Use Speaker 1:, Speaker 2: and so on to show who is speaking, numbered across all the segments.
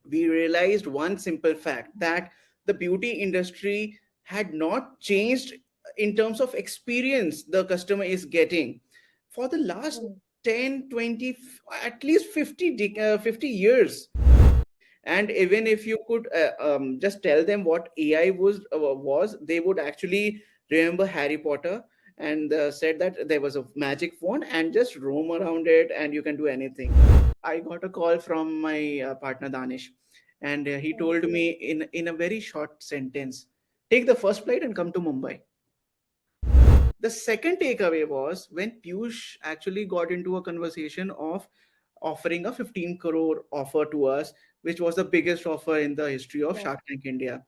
Speaker 1: we realized one simple fact that the beauty industry had not changed in terms of experience the customer is getting for the last 10, 20, at least 50 years. And even if you could just tell them what AI was, they would actually remember Harry Potter, and said that there was a magic wand and just roam around it and you can do anything. I got a call from my partner Danish, and he told me in a very short sentence, take the first flight and come to Mumbai. The second takeaway was when Piyush actually got into a conversation of offering a 15 crore offer to us, which was the biggest offer in the history of Shark Tank India.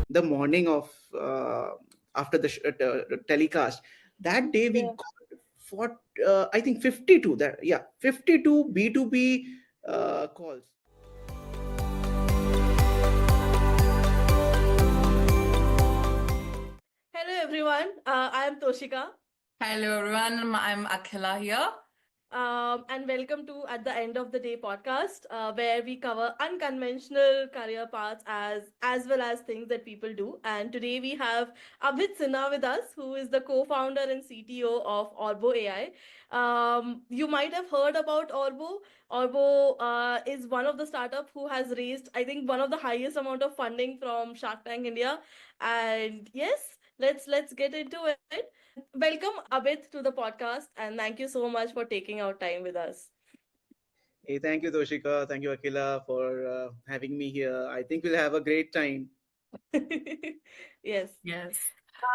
Speaker 1: The morning of after the telecast, that day we got for I think 52, that yeah, 52 B2B calls.
Speaker 2: Hello everyone, I am Toshika.
Speaker 3: Hello everyone, I'm Akhila here.
Speaker 2: And welcome to At the End of the Day podcast, where we cover unconventional career paths as well as things that people do. And today we have Abhit Sinha with us, who is the co-founder and CTO of Orbo.AI. You might have heard about Orbo. Orbo is one of the startup who has raised, I think, one of the highest amount of funding from Shark Tank India. And yes, let's get into it. And welcome Abhit to the podcast, and thank you so much for taking our time with us.
Speaker 1: Hey, thank you, Toshika. Thank you, Akila, for having me here. I think we'll have a great time.
Speaker 2: Yes.
Speaker 3: Yes.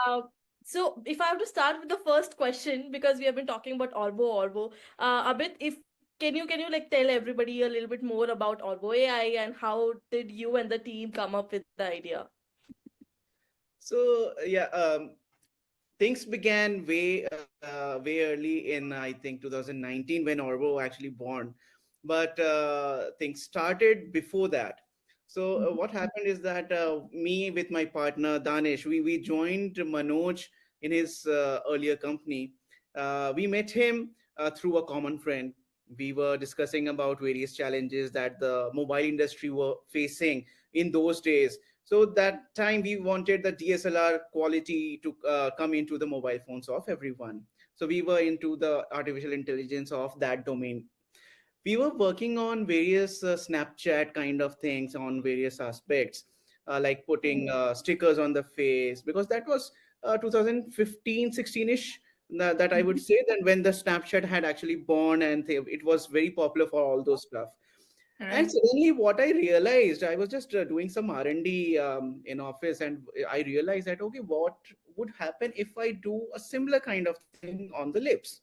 Speaker 2: Uh, so if I have to start with the first question, because we have been talking about Orbo, Abhit, if can you like tell everybody a little bit more about Orbo AI and how did you and the team come up with the idea?
Speaker 1: So yeah, things began way early in I think 2019 when Orbo actually born, but things started before that. So what happened is that me with my partner Danish, we joined Manoj in his earlier company. We met him through a common friend. We were discussing about various challenges that the mobile industry were facing in those days. So that time we wanted the DSLR quality to come into the mobile phones of everyone. So we were into the artificial intelligence of that domain. We were working on various Snapchat kind of things on various aspects, like putting stickers on the face, because that was 2015, 16ish. That I would say, then when the Snapchat had actually born, and it was very popular for all those stuff. And
Speaker 3: Right.
Speaker 1: suddenly, what I realized, I was just doing some R&D in office, and I realized that okay, what would happen if I do a similar kind of thing on the lips?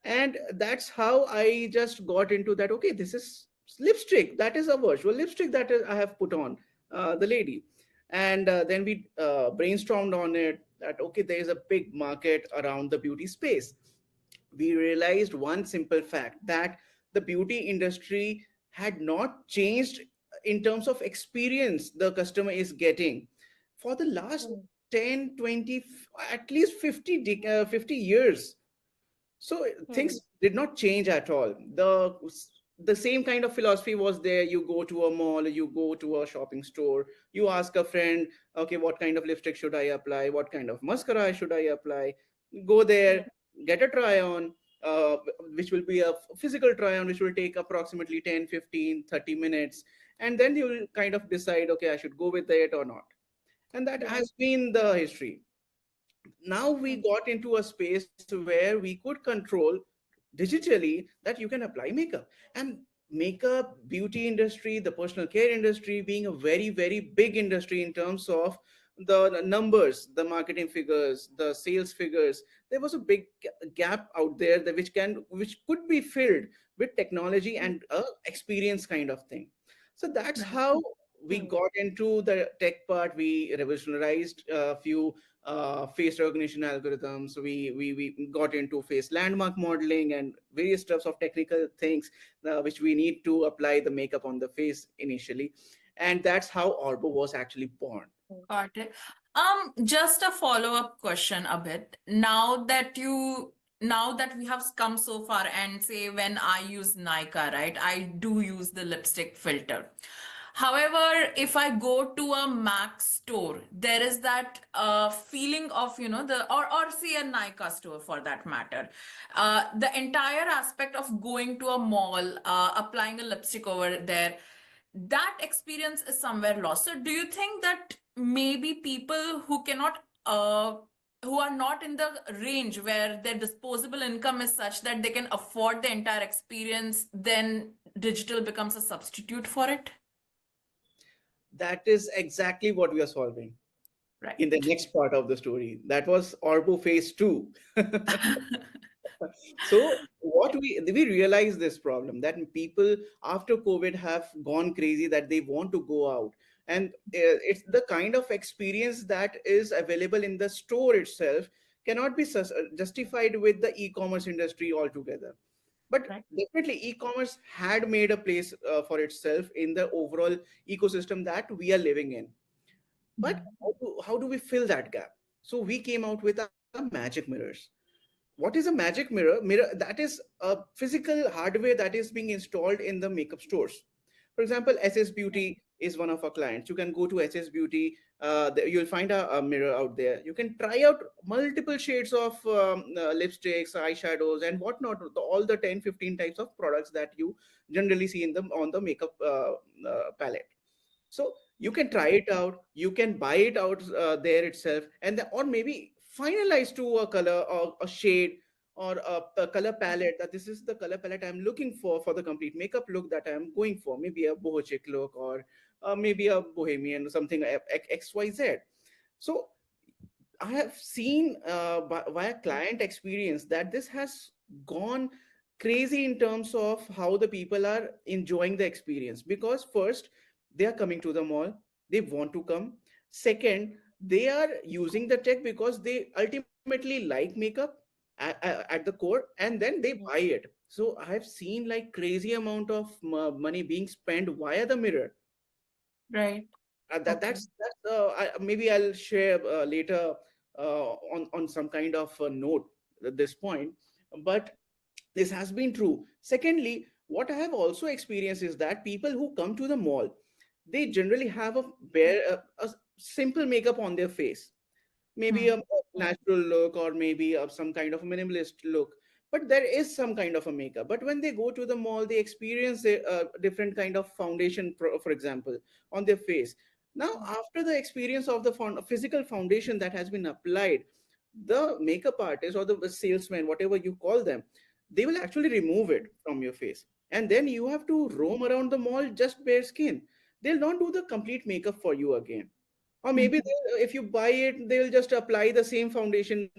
Speaker 1: And that's how I just got into that. Okay, this is lipstick. That is a virtual lipstick that I have put on the lady, and then we brainstormed on it. That okay, there is a big market around the beauty space. We realized one simple fact that the beauty industry had not changed in terms of experience the customer is getting for the last 10, 20, at least 50 years. So things did not change at all. The same kind of philosophy was there. You go to a mall, you go to a shopping store, you ask a friend, okay, what kind of lipstick should I apply, what kind of mascara should I apply? Go there, get a try on, which will be a physical try on, which will take approximately 10, 15, 30 minutes, and then you will kind of decide, okay, I should go with it or not. And that
Speaker 2: Yeah.
Speaker 1: has been the history. Now we got into a space where we could control digitally that you can apply makeup. And makeup, beauty industry, the personal care industry being a very, very big industry in terms of the numbers, the marketing figures, the sales figures, there was a big gap out there that which could be filled with technology and a experience kind of thing. So that's
Speaker 3: Right.
Speaker 1: how we got into the tech part. We revolutionized a few face recognition algorithms. We got into face landmark modeling and various types of technical things which we need to apply the makeup on the face initially. And that's how Orbo was actually born.
Speaker 3: Got it. Just a follow-up question a bit. Now that we have come so far and say when I use Nika, right? I do use the lipstick filter. However, if I go to a Mac store, there is that feeling of, or see a Nika store for that matter. The entire aspect of going to a mall, applying a lipstick over there, that experience is somewhere lost. So, do you think that maybe people who are not in the range where their disposable income is such that they can afford the entire experience, then digital becomes a substitute for it?
Speaker 1: That is exactly what we are solving in the
Speaker 3: Right.
Speaker 1: next part of the story. That was Orbo phase 2. So what we realize this problem that people after COVID have gone crazy, that they want to go out, and it's the kind of experience that is available in the store itself cannot be justified with the e-commerce industry altogether. But
Speaker 3: Right.
Speaker 1: definitely e-commerce had made a place for itself in the overall ecosystem that we are living in. But
Speaker 3: Mhm.
Speaker 1: how do we fill that gap? So we came out with a magic mirrors. What is a magic mirror? That is a physical hardware that is being installed in the makeup stores. For example, SS Beauty is one of our clients. You can go to SS Beauty, you'll find a mirror out there. You can try out multiple shades of lipsticks, eyeshadows, and whatnot, all the 10, 15 types of products that you generally see in them on the makeup palette. So you can try it out, you can buy it out there itself, or maybe finalize to a color or a shade or a color palette, that this is the color palette I'm looking for the complete makeup look that I'm going for, maybe a boho chick look, or maybe a bohemian, something XYZ. So I have seen via client experience that this has gone crazy in terms of how the people are enjoying the experience. Because first, they are coming to the mall, they want to come. Second, they are using the tech because they ultimately like makeup at the core, and then they buy it. So I have seen like crazy amount of money being spent via the mirror.
Speaker 3: Right. Okay.
Speaker 1: Maybe I'll share later on some kind of a note at this point, but this has been true. Secondly, what I have also experienced is that people who come to the mall, they generally have a simple makeup on their face, maybe a
Speaker 3: Hmm.
Speaker 1: natural look, or maybe some kind of a minimalist look, but there is some kind of a makeup. But when they go to the mall, they experience a different kind of foundation, for example, on their face. Now after the experience of the physical foundation that has been applied, the makeup artist or the salesman, whatever you call them, they will actually remove it from your face, and then you have to roam around the mall just bare skin. They'll not do the complete makeup for you again. Or
Speaker 3: Hmm.
Speaker 1: maybe if you buy it, they'll just apply the same foundation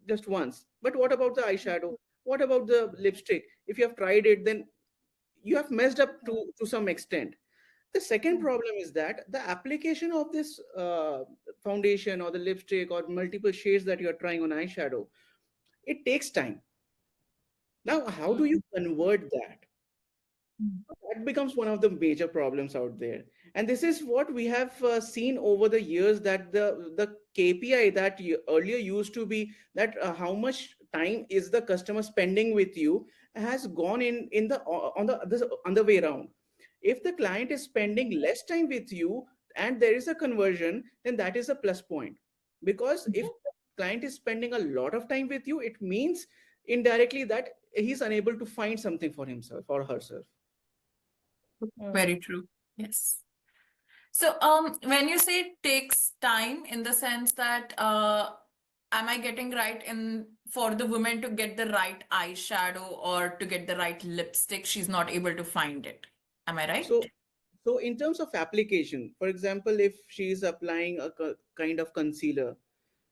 Speaker 1: just once. But what about the eyeshadow? What about the lipstick? If you have tried it, then you have messed up to some extent. The second problem is that the application of this foundation or the lipstick or multiple shades that you're trying on eyeshadow, it takes time. Now, how do you convert that?
Speaker 3: Hmm.
Speaker 1: That becomes one of the major problems out there. And this is what we have seen over the years, that the KPI that earlier used to be that how much time is the customer spending with you, has gone in the on the this on the way around. If the client is spending less time with you and there is a conversion, then that is a plus point. Because if the client is spending a lot of time with you, it means indirectly that he's unable to find something for himself or herself.
Speaker 3: Very true. Yes. So, when you say it takes time, in the sense that, am I getting right in for the woman to get the right eyeshadow or to get the right lipstick, she's not able to find it. Am I right?
Speaker 1: So, so in terms of application, for example, if she is applying a kind of concealer,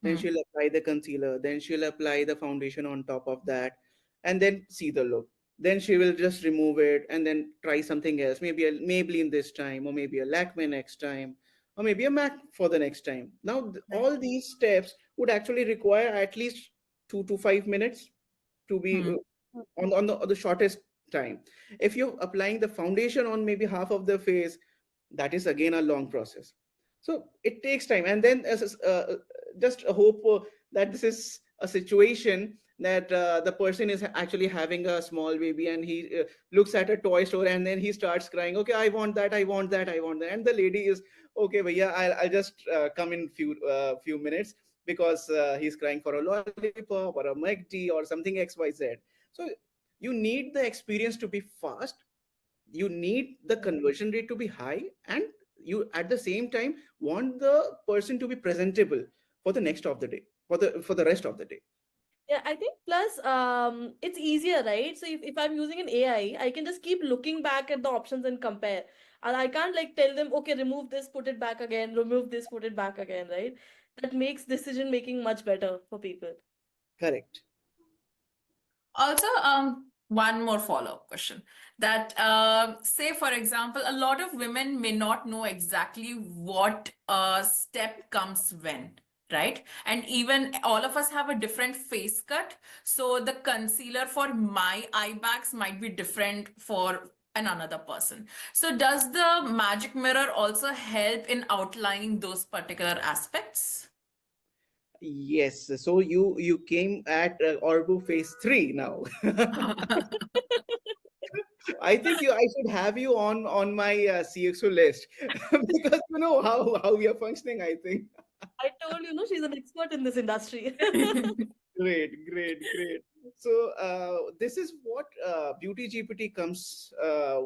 Speaker 1: then
Speaker 3: Hmm.
Speaker 1: she'll apply the concealer, then she'll apply the foundation on top of that, and then see the look. Then she will just remove it and then try something else, maybe a Maybelline this time, or maybe a Lakme next time, or maybe a MAC for the next time. Now,
Speaker 3: Right.
Speaker 1: all these steps would actually require at least 2 to 5 minutes to be
Speaker 3: Hmm.
Speaker 1: on the shortest time. If you're applying the foundation on maybe half of the face, that is again a long process. So it takes time, and then just hope that this is a situation that the person is actually having a small baby, and he looks at a toy store, and then he starts crying, okay, I want that, I want that, I want that. And the lady is, okay, bhaiya, I'll just come in few minutes, because he's crying for a lollipop or a McD or something XYZ. So you need the experience to be fast, you need the conversion rate to be high, and you at the same time want the person to be presentable for the next of the day, for the rest of the day.
Speaker 2: Yeah, I think plus it's easier, right? So if I'm using an AI, I can just keep looking back at the options and compare. And I can't like tell them, okay, remove this, put it back again, remove this, put it back again, right? That makes decision making much better for people.
Speaker 1: Correct.
Speaker 3: Also, one more follow-up question that, say, for example, a lot of women may not know exactly what step comes when, right? And even all of us have a different face cut. So the concealer for my eye bags might be different for another person. So does the magic mirror also help in outlining those particular aspects?
Speaker 1: Yes, so you came at Orbu phase 3 now. I think I should have you on my CXO list because you know how we are functioning, I think.
Speaker 2: I told you, no, she's an expert in this industry.
Speaker 1: Great, great, great. So this is what Beauty GPT comes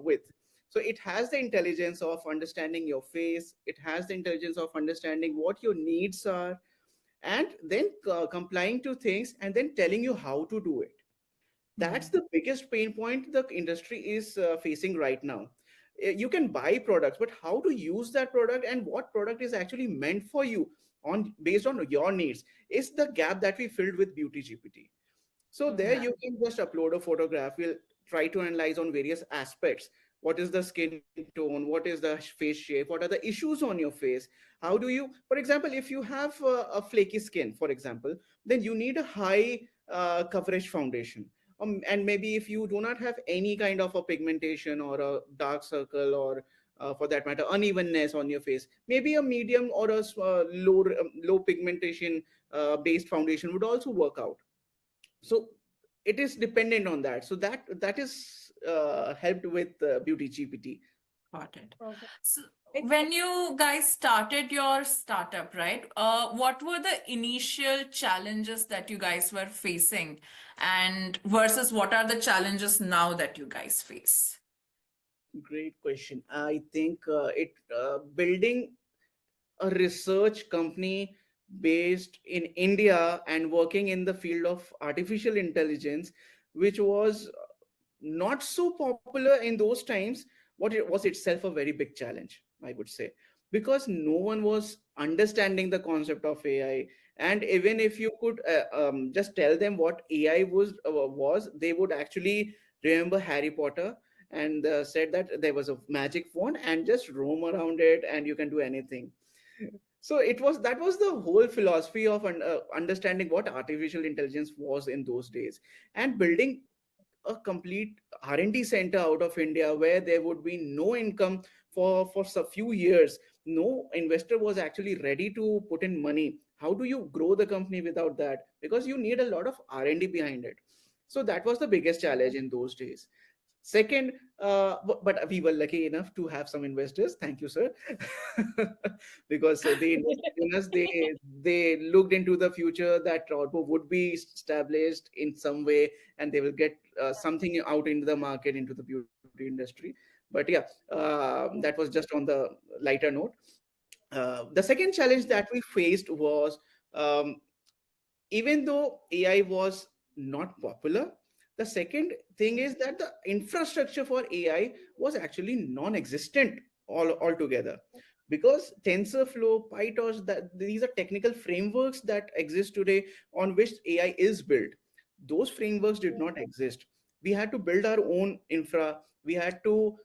Speaker 1: with. So it has the intelligence of understanding your face. It has the intelligence of understanding what your needs are, and then complying to things, and then telling you how to do it. That's
Speaker 3: Hmm.
Speaker 1: the biggest pain point the industry is facing right now. You can buy products, but how to use that product and what product is actually meant for you on based on your needs is the gap that we filled with Beauty GPT. So there
Speaker 2: Mhm.
Speaker 3: Yeah.
Speaker 1: you can just upload a photograph. We'll try to analyze on various aspects. What is the skin tone? What is the face shape? What are the issues on your face? How do you, for example, if you have a flaky skin, for example, then you need a high coverage foundation. And maybe if you do not have any kind of a pigmentation or a dark circle or for that matter unevenness on your face, maybe a medium or a low pigmentation based foundation would also work out. So it is dependent on that, so that is helped with Beauty GPT.
Speaker 3: Got it.
Speaker 2: Perfect.
Speaker 3: So
Speaker 2: It's
Speaker 3: when you guys started your startup, right? What were the initial challenges that you guys were facing, and versus what are the challenges now that you guys face?
Speaker 1: Great question. I think it building a research company based in India and working in the field of artificial intelligence, which was not so popular in those times, what it was itself a very big challenge, I would say, because no one was understanding the concept of AI. And even if you could just tell them what AI was, they would actually remember Harry Potter and said that there was a magic wand and just roam around it and you can do anything. So it was that was the whole philosophy of understanding what artificial intelligence was in those days, and building a complete R&D center out of India where there would be no income for a few years. No investor was actually ready to put in money. How do you grow the company without that? Because you need a lot of R&D behind it. So that was the biggest challenge in those days. Second, but we were lucky enough to have some investors. Thank you, sir, because they invested in us. They looked into the future that Orbo would be established in some way, and they will get something out into the market, into the beauty industry. But yeah, that was just on the lighter note. The second challenge that we faced was, um, even though AI was not popular, the second thing is that the infrastructure for AI was actually non-existent altogether. Because TensorFlow, PyTorch, that these are technical frameworks that exist today on which AI is built. Those frameworks did not exist. We had to build our own infra. We had to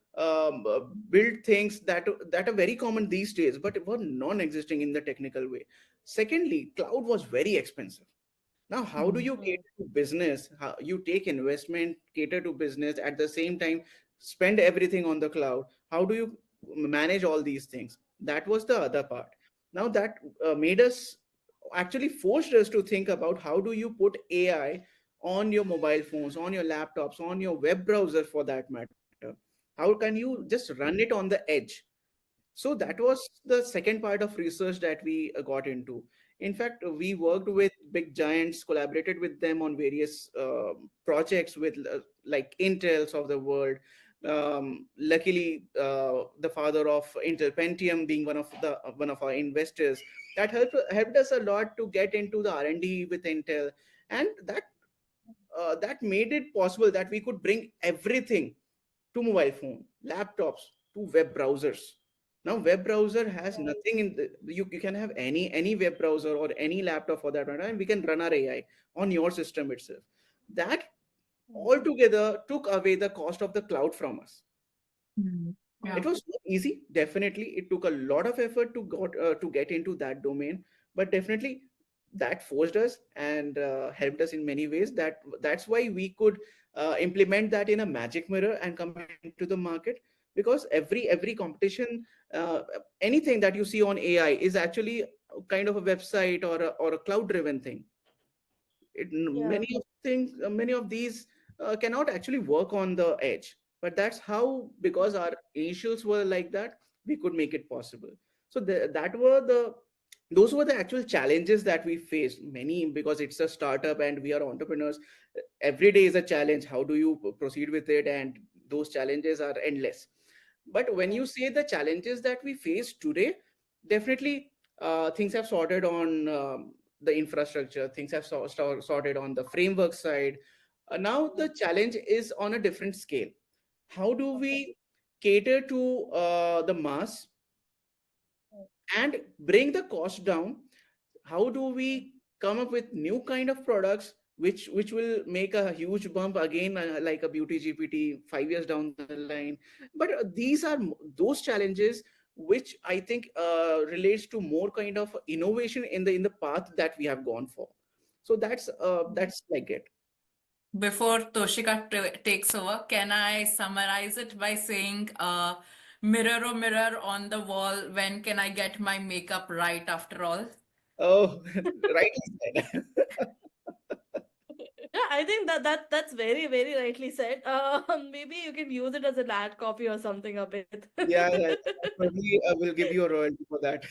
Speaker 1: build things that are very common these days, but were non-existing in the technical way. Secondly, cloud was very expensive. Now, how do
Speaker 3: Hmm.
Speaker 1: you cater to business? How you take investment, cater to business, at the same time spend everything on the cloud? How do you manage all these things? That was the other part. Now that made us actually forced us to think about how do you put AI on your mobile phones, on your laptops, on your web browser for that matter. How can you just run it on the edge? So that was the second part of research that we got into. In fact, we worked with big giants, collaborated with them on various projects with like Intels of the world. Luckily, the father of Intel Pentium being one of our investors, that helped us a lot to get into the R&D with Intel, and that made it possible that we could bring everything to mobile phone, laptops, to web browsers. Now, web browser has nothing in you can have any web browser or any laptop for that matter, and we can run our AI on your system itself. That altogether took away the cost of the cloud from us.
Speaker 3: Hmm.
Speaker 1: It
Speaker 3: Yeah.
Speaker 1: was not easy. Definitely, it took a lot of effort to get into that domain, but definitely that forced us and helped us in many ways. That's why we could implement that in a magic mirror and come into the market, because every competition, anything that you see on AI is actually kind of a website or a cloud driven thing.
Speaker 2: Yeah.
Speaker 1: Many of these cannot actually work on the edge, but that's how, because our initials were like that, we could make it possible. So those were the actual challenges that we faced, many, because it's a startup and we are entrepreneurs. Every day is a challenge. How do you proceed with it? And those challenges are endless. But when you say the challenges that we face today, definitely things have sorted on the infrastructure, things have sorted on the framework side. Now the challenge is on a different scale. How do we cater to the mass and bring the cost down? How do we come up with new kind of products which will make a huge bump again, like a beauty GPT 5 years down the line? But these are those challenges which I think relates to more kind of innovation in the path that we have gone for. So that's like it.
Speaker 3: Before Toshika takes over, can I summarize it by saying, mirror, oh mirror on the wall, when can I get my makeup right after all?
Speaker 1: Oh, rightly said.
Speaker 2: Yeah, I think that's very, very rightly said. Maybe you can use it as an ad copy or something a bit.
Speaker 1: Yeah, yeah, yeah. Probably I will give you a royalty for that.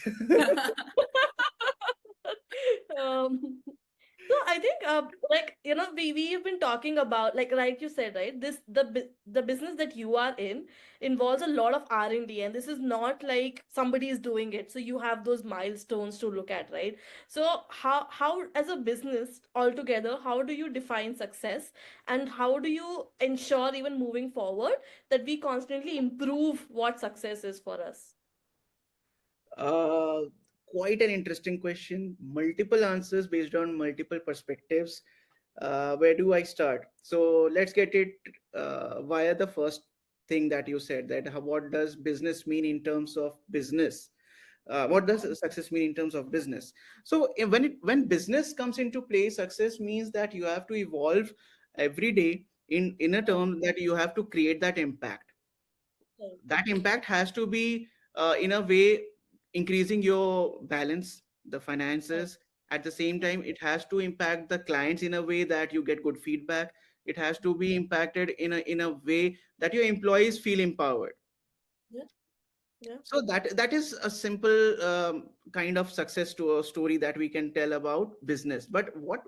Speaker 2: um, So I think, like we've been talking about, like you said, right? The business that you are in involves a lot of R&D, and this is not like somebody is doing it. So you have those milestones to look at, right? So how as a business altogether, how do you define success, and how do you ensure even moving forward that we constantly improve what success is for us?
Speaker 1: Uh, Quite an interesting question. Multiple answers based on multiple perspectives. Where do I start? So let's get it via the first thing that you said, that what does business mean in terms of business? What does success mean in terms of business? So when business comes into play, success means that you have to evolve every day in a term that you have to create that impact.
Speaker 2: Okay.
Speaker 1: That impact has to be in a way increasing your balance, the finances. At the same time, it has to impact the clients in a way that you get good feedback. It has to be impacted in a way that your employees feel empowered.
Speaker 2: Yeah, yeah.
Speaker 1: So that is a simple kind of success to a story that we can tell about business. But what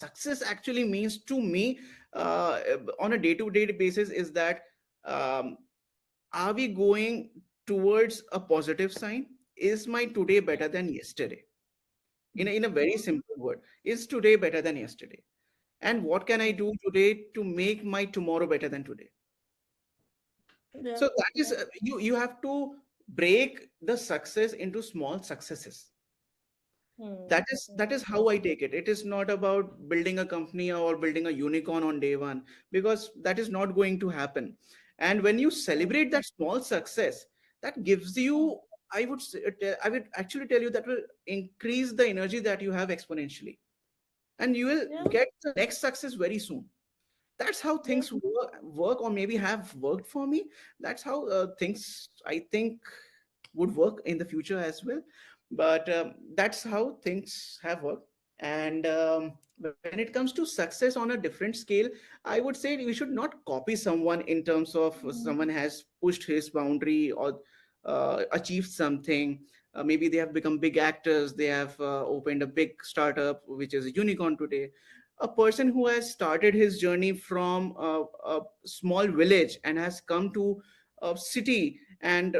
Speaker 1: success actually means to me on a day-to-day basis is that, um, are we going towards a positive sign? Is my today better than yesterday? In a very simple word, is today better than yesterday? And what can I do today to make my tomorrow better than today?
Speaker 2: Yeah.
Speaker 1: So that is, you have to break the success into small successes.
Speaker 2: Hmm.
Speaker 1: That is how I take it. It is not about building a company or building a unicorn on day one, because that is not going to happen. And when you celebrate that small success, that gives you, I would actually tell you, that will increase the energy that you have exponentially, and you will
Speaker 2: Yeah.
Speaker 1: get the next success very soon. That's how
Speaker 2: Yeah.
Speaker 1: things work, or maybe have worked for me. That's how things, I think, would work in the future as well. But that's how things have worked. And When it comes to success on a different scale, I would say we should not copy someone in terms of someone has pushed his boundary or achieved something. Maybe they have become big actors, they have opened a big startup which is a unicorn today. A person who has started his journey from a small village and has come to a city and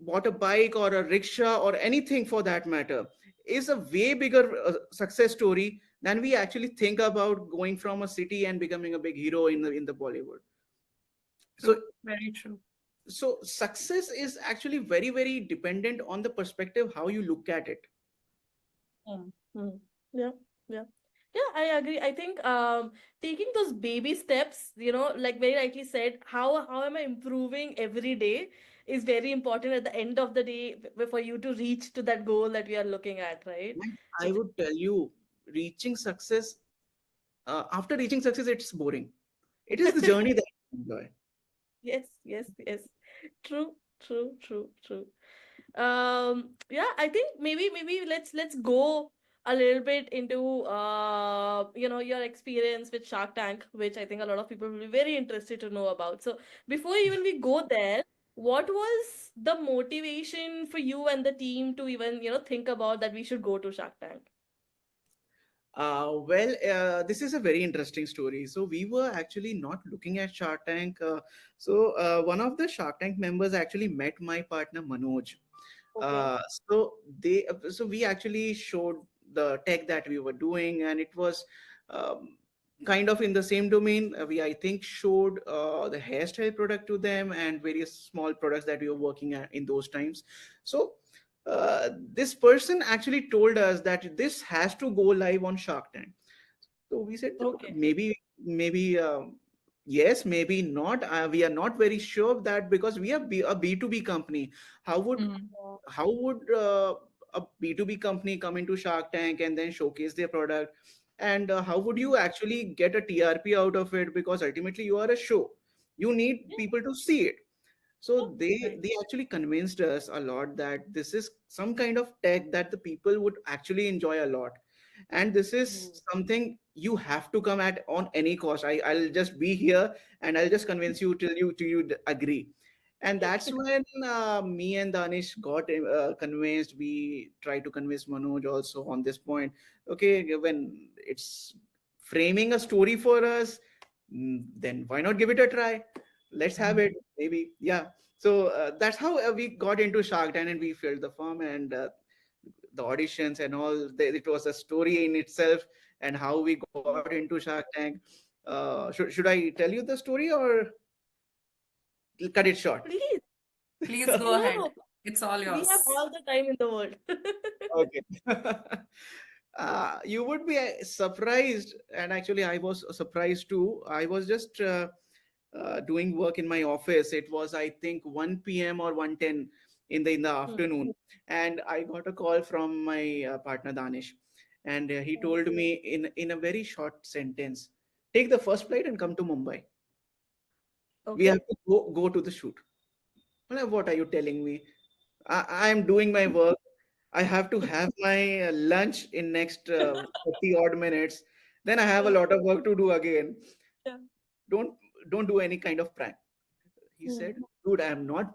Speaker 1: bought a bike or a rickshaw or anything for that matter is a way bigger success story than we actually think about going from a city and becoming a big hero in the Bollywood. So
Speaker 3: True. Very true.
Speaker 1: so success is actually very very dependent on the perspective how you look at it.
Speaker 2: Hmm. Hmm. Yeah, yeah. Yeah, I agree. I think taking those baby steps, like very rightly said, how am I improving every day is very important at the end of the day for you to reach to that goal that we are looking at, right?
Speaker 1: And
Speaker 2: So
Speaker 1: I would tell you, reaching success, after reaching success, it's boring. It is the journey that you enjoy.
Speaker 2: yes, yes, yes. True, true, true, true. Yeah, I think maybe let's go a little bit into your experience with Shark Tank, which I think a lot of people will be very interested to know about. So before even we go there, what was the motivation for you and the team to even think about that we should go to Shark Tank?
Speaker 1: This is a very interesting story. So we were actually not looking at Shark Tank. One of the Shark Tank members actually met my partner Manoj.
Speaker 2: Okay.
Speaker 1: Uh, so we actually showed the tech that we were doing, and it was um, kind of in the same domain. We I think showed the hairstyle product to them and various small products that we were working at in those times. So this person actually told us that this has to go live on Shark Tank. So we said
Speaker 2: Okay.
Speaker 1: maybe yes, maybe not. We are not very sure of that because we are a B2B company. How would
Speaker 3: Mm.
Speaker 2: Yeah.
Speaker 1: how would a B2B company come into Shark Tank and then showcase their product? And how would you actually get a TRP out of it? Because ultimately you are a show. You need
Speaker 2: Yeah.
Speaker 1: people to see it.
Speaker 2: Yeah.
Speaker 1: So
Speaker 3: Right.
Speaker 1: they actually convinced us a lot that this is some kind of tech that the people would actually enjoy a lot, and this is
Speaker 2: Hmm.
Speaker 1: something you have to come at on any cost. I'll just be here and I'll just convince you till you agree. And that's when me and Danish got convinced. We tried to convince Manoj also on this point. Okay, when it's framing a story for us, then why not give it a try? Let's have it. Maybe, yeah. So that's how we got into Shark Tank, and we filled the form and the auditions and all. It was a story in itself, and how we got into Shark Tank. Should I tell you the story or cut it short?
Speaker 2: Please.
Speaker 3: Please go
Speaker 2: No,
Speaker 3: ahead.
Speaker 2: no.
Speaker 3: It's all
Speaker 2: We have
Speaker 3: yours.
Speaker 2: all the time in the world.
Speaker 1: Okay. You would be surprised, and actually, I was surprised too. I was just doing work in my office. It was, I think, 1 p.m. or 1:10 in the
Speaker 2: Hmm.
Speaker 1: afternoon, and I got a call from my partner Danish, and he
Speaker 2: Hmm.
Speaker 1: told me in a very short sentence, "Take the first flight and come to Mumbai. We
Speaker 2: Okay.
Speaker 1: have to go to the shoot." I'm like, what are you telling me? I am doing my work. I have to have my lunch in next 30 odd minutes. Then I have a
Speaker 2: Yeah.
Speaker 1: lot of work to do again.
Speaker 2: Yeah.
Speaker 1: Don't don't do any kind of prank. He
Speaker 2: Hmm.
Speaker 1: said, dude, I am not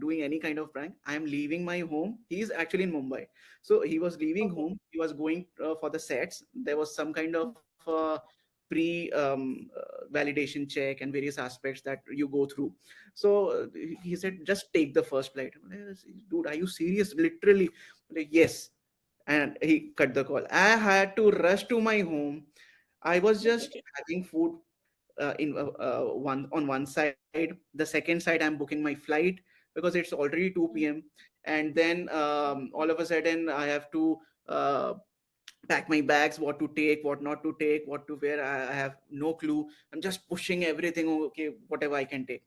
Speaker 1: doing any kind of prank. I am leaving my home. He's actually in Mumbai. So he was leaving
Speaker 2: Okay.
Speaker 1: home. He was going for the sets. There was some kind of pre validation check and various aspects that you go through. So he said, just take the first flight. I'm like, dude, are you serious? Literally? I'm like, yes. And he cut the call. I had to rush to my home. I was just having food in one on one side. The second side, I'm booking my flight because it's already 2 p.m. And then all of a sudden I have to pack my bags, what to take, what not to take, what to wear. I have no clue. I'm just pushing everything. Okay, whatever I can take.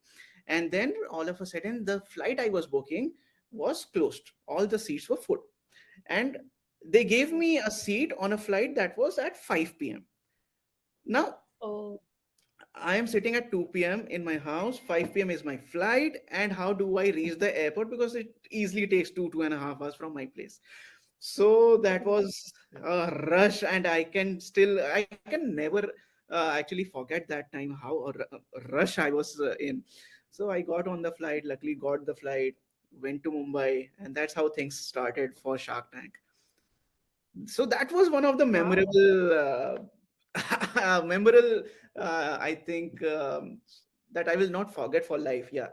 Speaker 1: And then all of a sudden the flight I was booking was closed. All the seats were full, and they gave me a seat on a flight that was at 5 p.m. Now
Speaker 2: Oh.
Speaker 1: I am sitting at 2 p.m. in my house. 5 p.m. is my flight. And how do I reach the airport? Because it easily takes 2.5 hours from my place. So that was a rush, and I can never actually forget that time how a rush I was in. So I got on the flight, luckily got the flight, went to Mumbai, and that's how things started for Shark Tank. So that was one of the
Speaker 2: Wow.
Speaker 1: memorable, memorable, I think, that I will not forget for life. Yeah.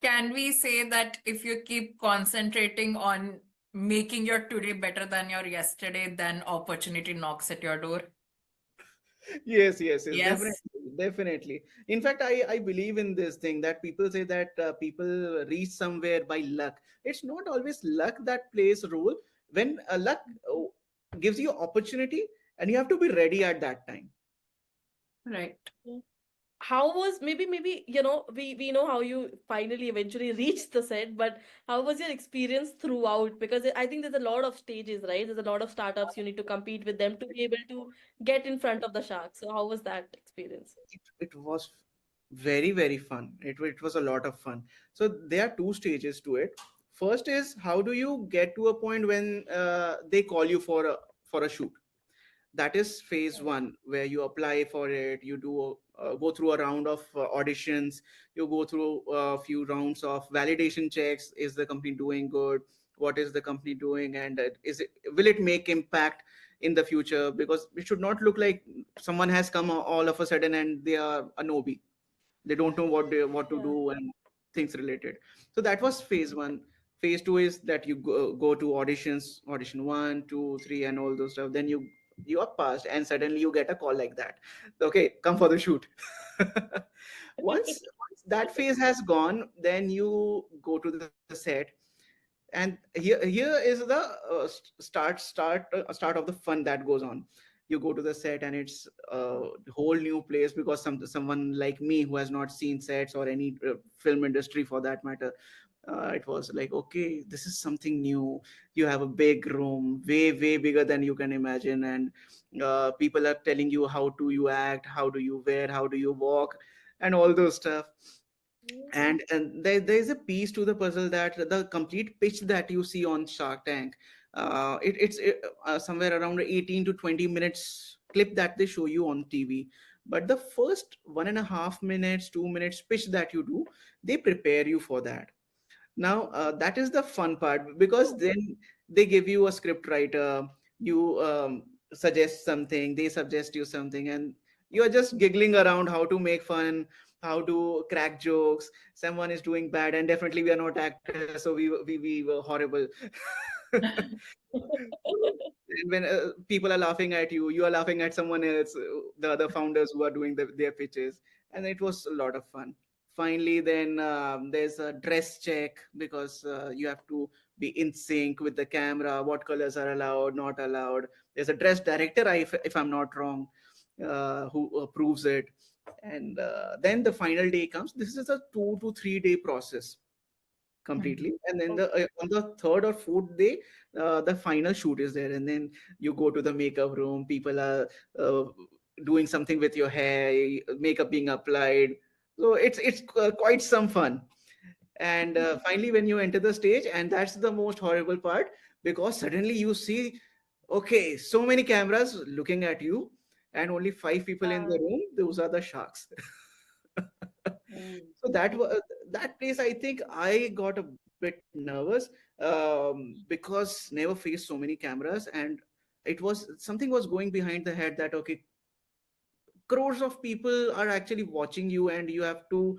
Speaker 3: Can we say that if you keep concentrating on making your today better than your yesterday, then opportunity knocks at your door?
Speaker 1: Yes, yes, yes, definitely,
Speaker 3: Yes.
Speaker 1: definitely. In fact, I believe in this thing that people say that people reach somewhere by luck. It's not always luck that plays a role. When luck gives you opportunity, and you have to be ready at that time.
Speaker 3: Right.
Speaker 2: How was, maybe we know how you finally eventually reached the set, but how was your experience throughout? Because I think there's a lot of stages, right? There's a lot of startups, you need to compete with them to be able to get in front of the sharks. So how was that experience?
Speaker 1: It was very fun. It was a lot of fun. So there are two stages to it. First is how do you get to a point when they call you for a shoot. That is phase one, where you apply for it, you do go through a round of auditions, you go through a few rounds of validation checks. Is the company doing good? What is the company doing? And is it, will it make impact in the future? Because it should not look like someone has come all of a sudden and they are a newbie. They don't know what to
Speaker 2: Yeah.
Speaker 1: do and things related. So that was phase one. Phase two is that you go to auditions, audition one, two, three, and all those stuff. Then you are passed, and suddenly you get a call like that. Okay, come for the shoot. Once that phase has gone, then you go to the set, and here is the start of the fun that goes on. You go to the set, and it's a whole new place, because someone like me who has not seen sets or any film industry for that matter, it was like, okay, this is something new. You have a big room, way bigger than you can imagine, and people are telling you how do you act, how do you wear, how do you walk, and all those stuff. And there's a piece to the puzzle, that the complete pitch that you see on Shark Tank, it's somewhere around 18 to 20 minutes clip that they show you on TV. But the first 1.5 minutes, 2 minutes pitch that you do, they prepare you for that. Now that is the fun part, because
Speaker 2: Oh,
Speaker 1: then they give you a script writer, you suggest something, they suggest you something, and you are just giggling around how to make fun, how to crack jokes. Someone is doing bad, and definitely we are not actors, so we were horrible. And when people are laughing at you, you are laughing at someone else, the other founders who are doing their pitches, and it was a lot of fun. Finally, then there's a dress check, because you have to be in sync with the camera, what colors are allowed, not allowed. There's a dress director, if I'm not wrong, who approves it. And then the final day comes. This is a 2 to 3 day process completely, and then
Speaker 2: okay.
Speaker 1: on the third or fourth day, the final shoot is there, and then you go to the makeup room. People are uh, doing something with your hair, makeup being applied. So it's quite some fun. And finally, when you enter the stage, and that's the most horrible part, because suddenly you see, okay, so many cameras looking at you, and only five people in the room. Those are the sharks.
Speaker 2: Mm.
Speaker 1: So that place, I think I got a bit nervous, because never faced so many cameras, and it was something was going behind the head that, okay, crores of people are actually watching you, and you have to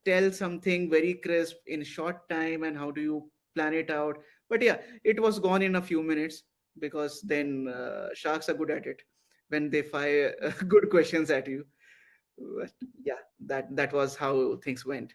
Speaker 1: tell something very crisp in short time, and how do you plan it out. But yeah, it was gone in a few minutes, because then sharks are good at it when they fire good questions at you. But yeah, that was how things went.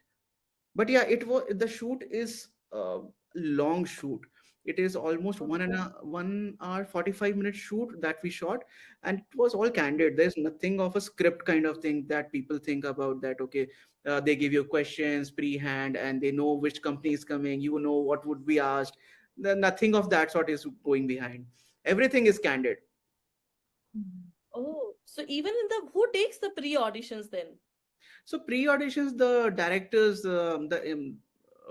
Speaker 1: But yeah, it was, the shoot is a long shoot. It is almost
Speaker 2: Okay.
Speaker 1: 1 hour 45 minute shoot that we shot, and it was all candid. There's nothing of a script kind of thing that people think about, that okay, they give you questions pre-hand, and they know which company is coming, you know what would be asked. Nothing of that sort is going behind. Everything is candid.
Speaker 2: Oh, so even in the, who takes the pre-auditions then?
Speaker 1: So pre-auditions, the directors, the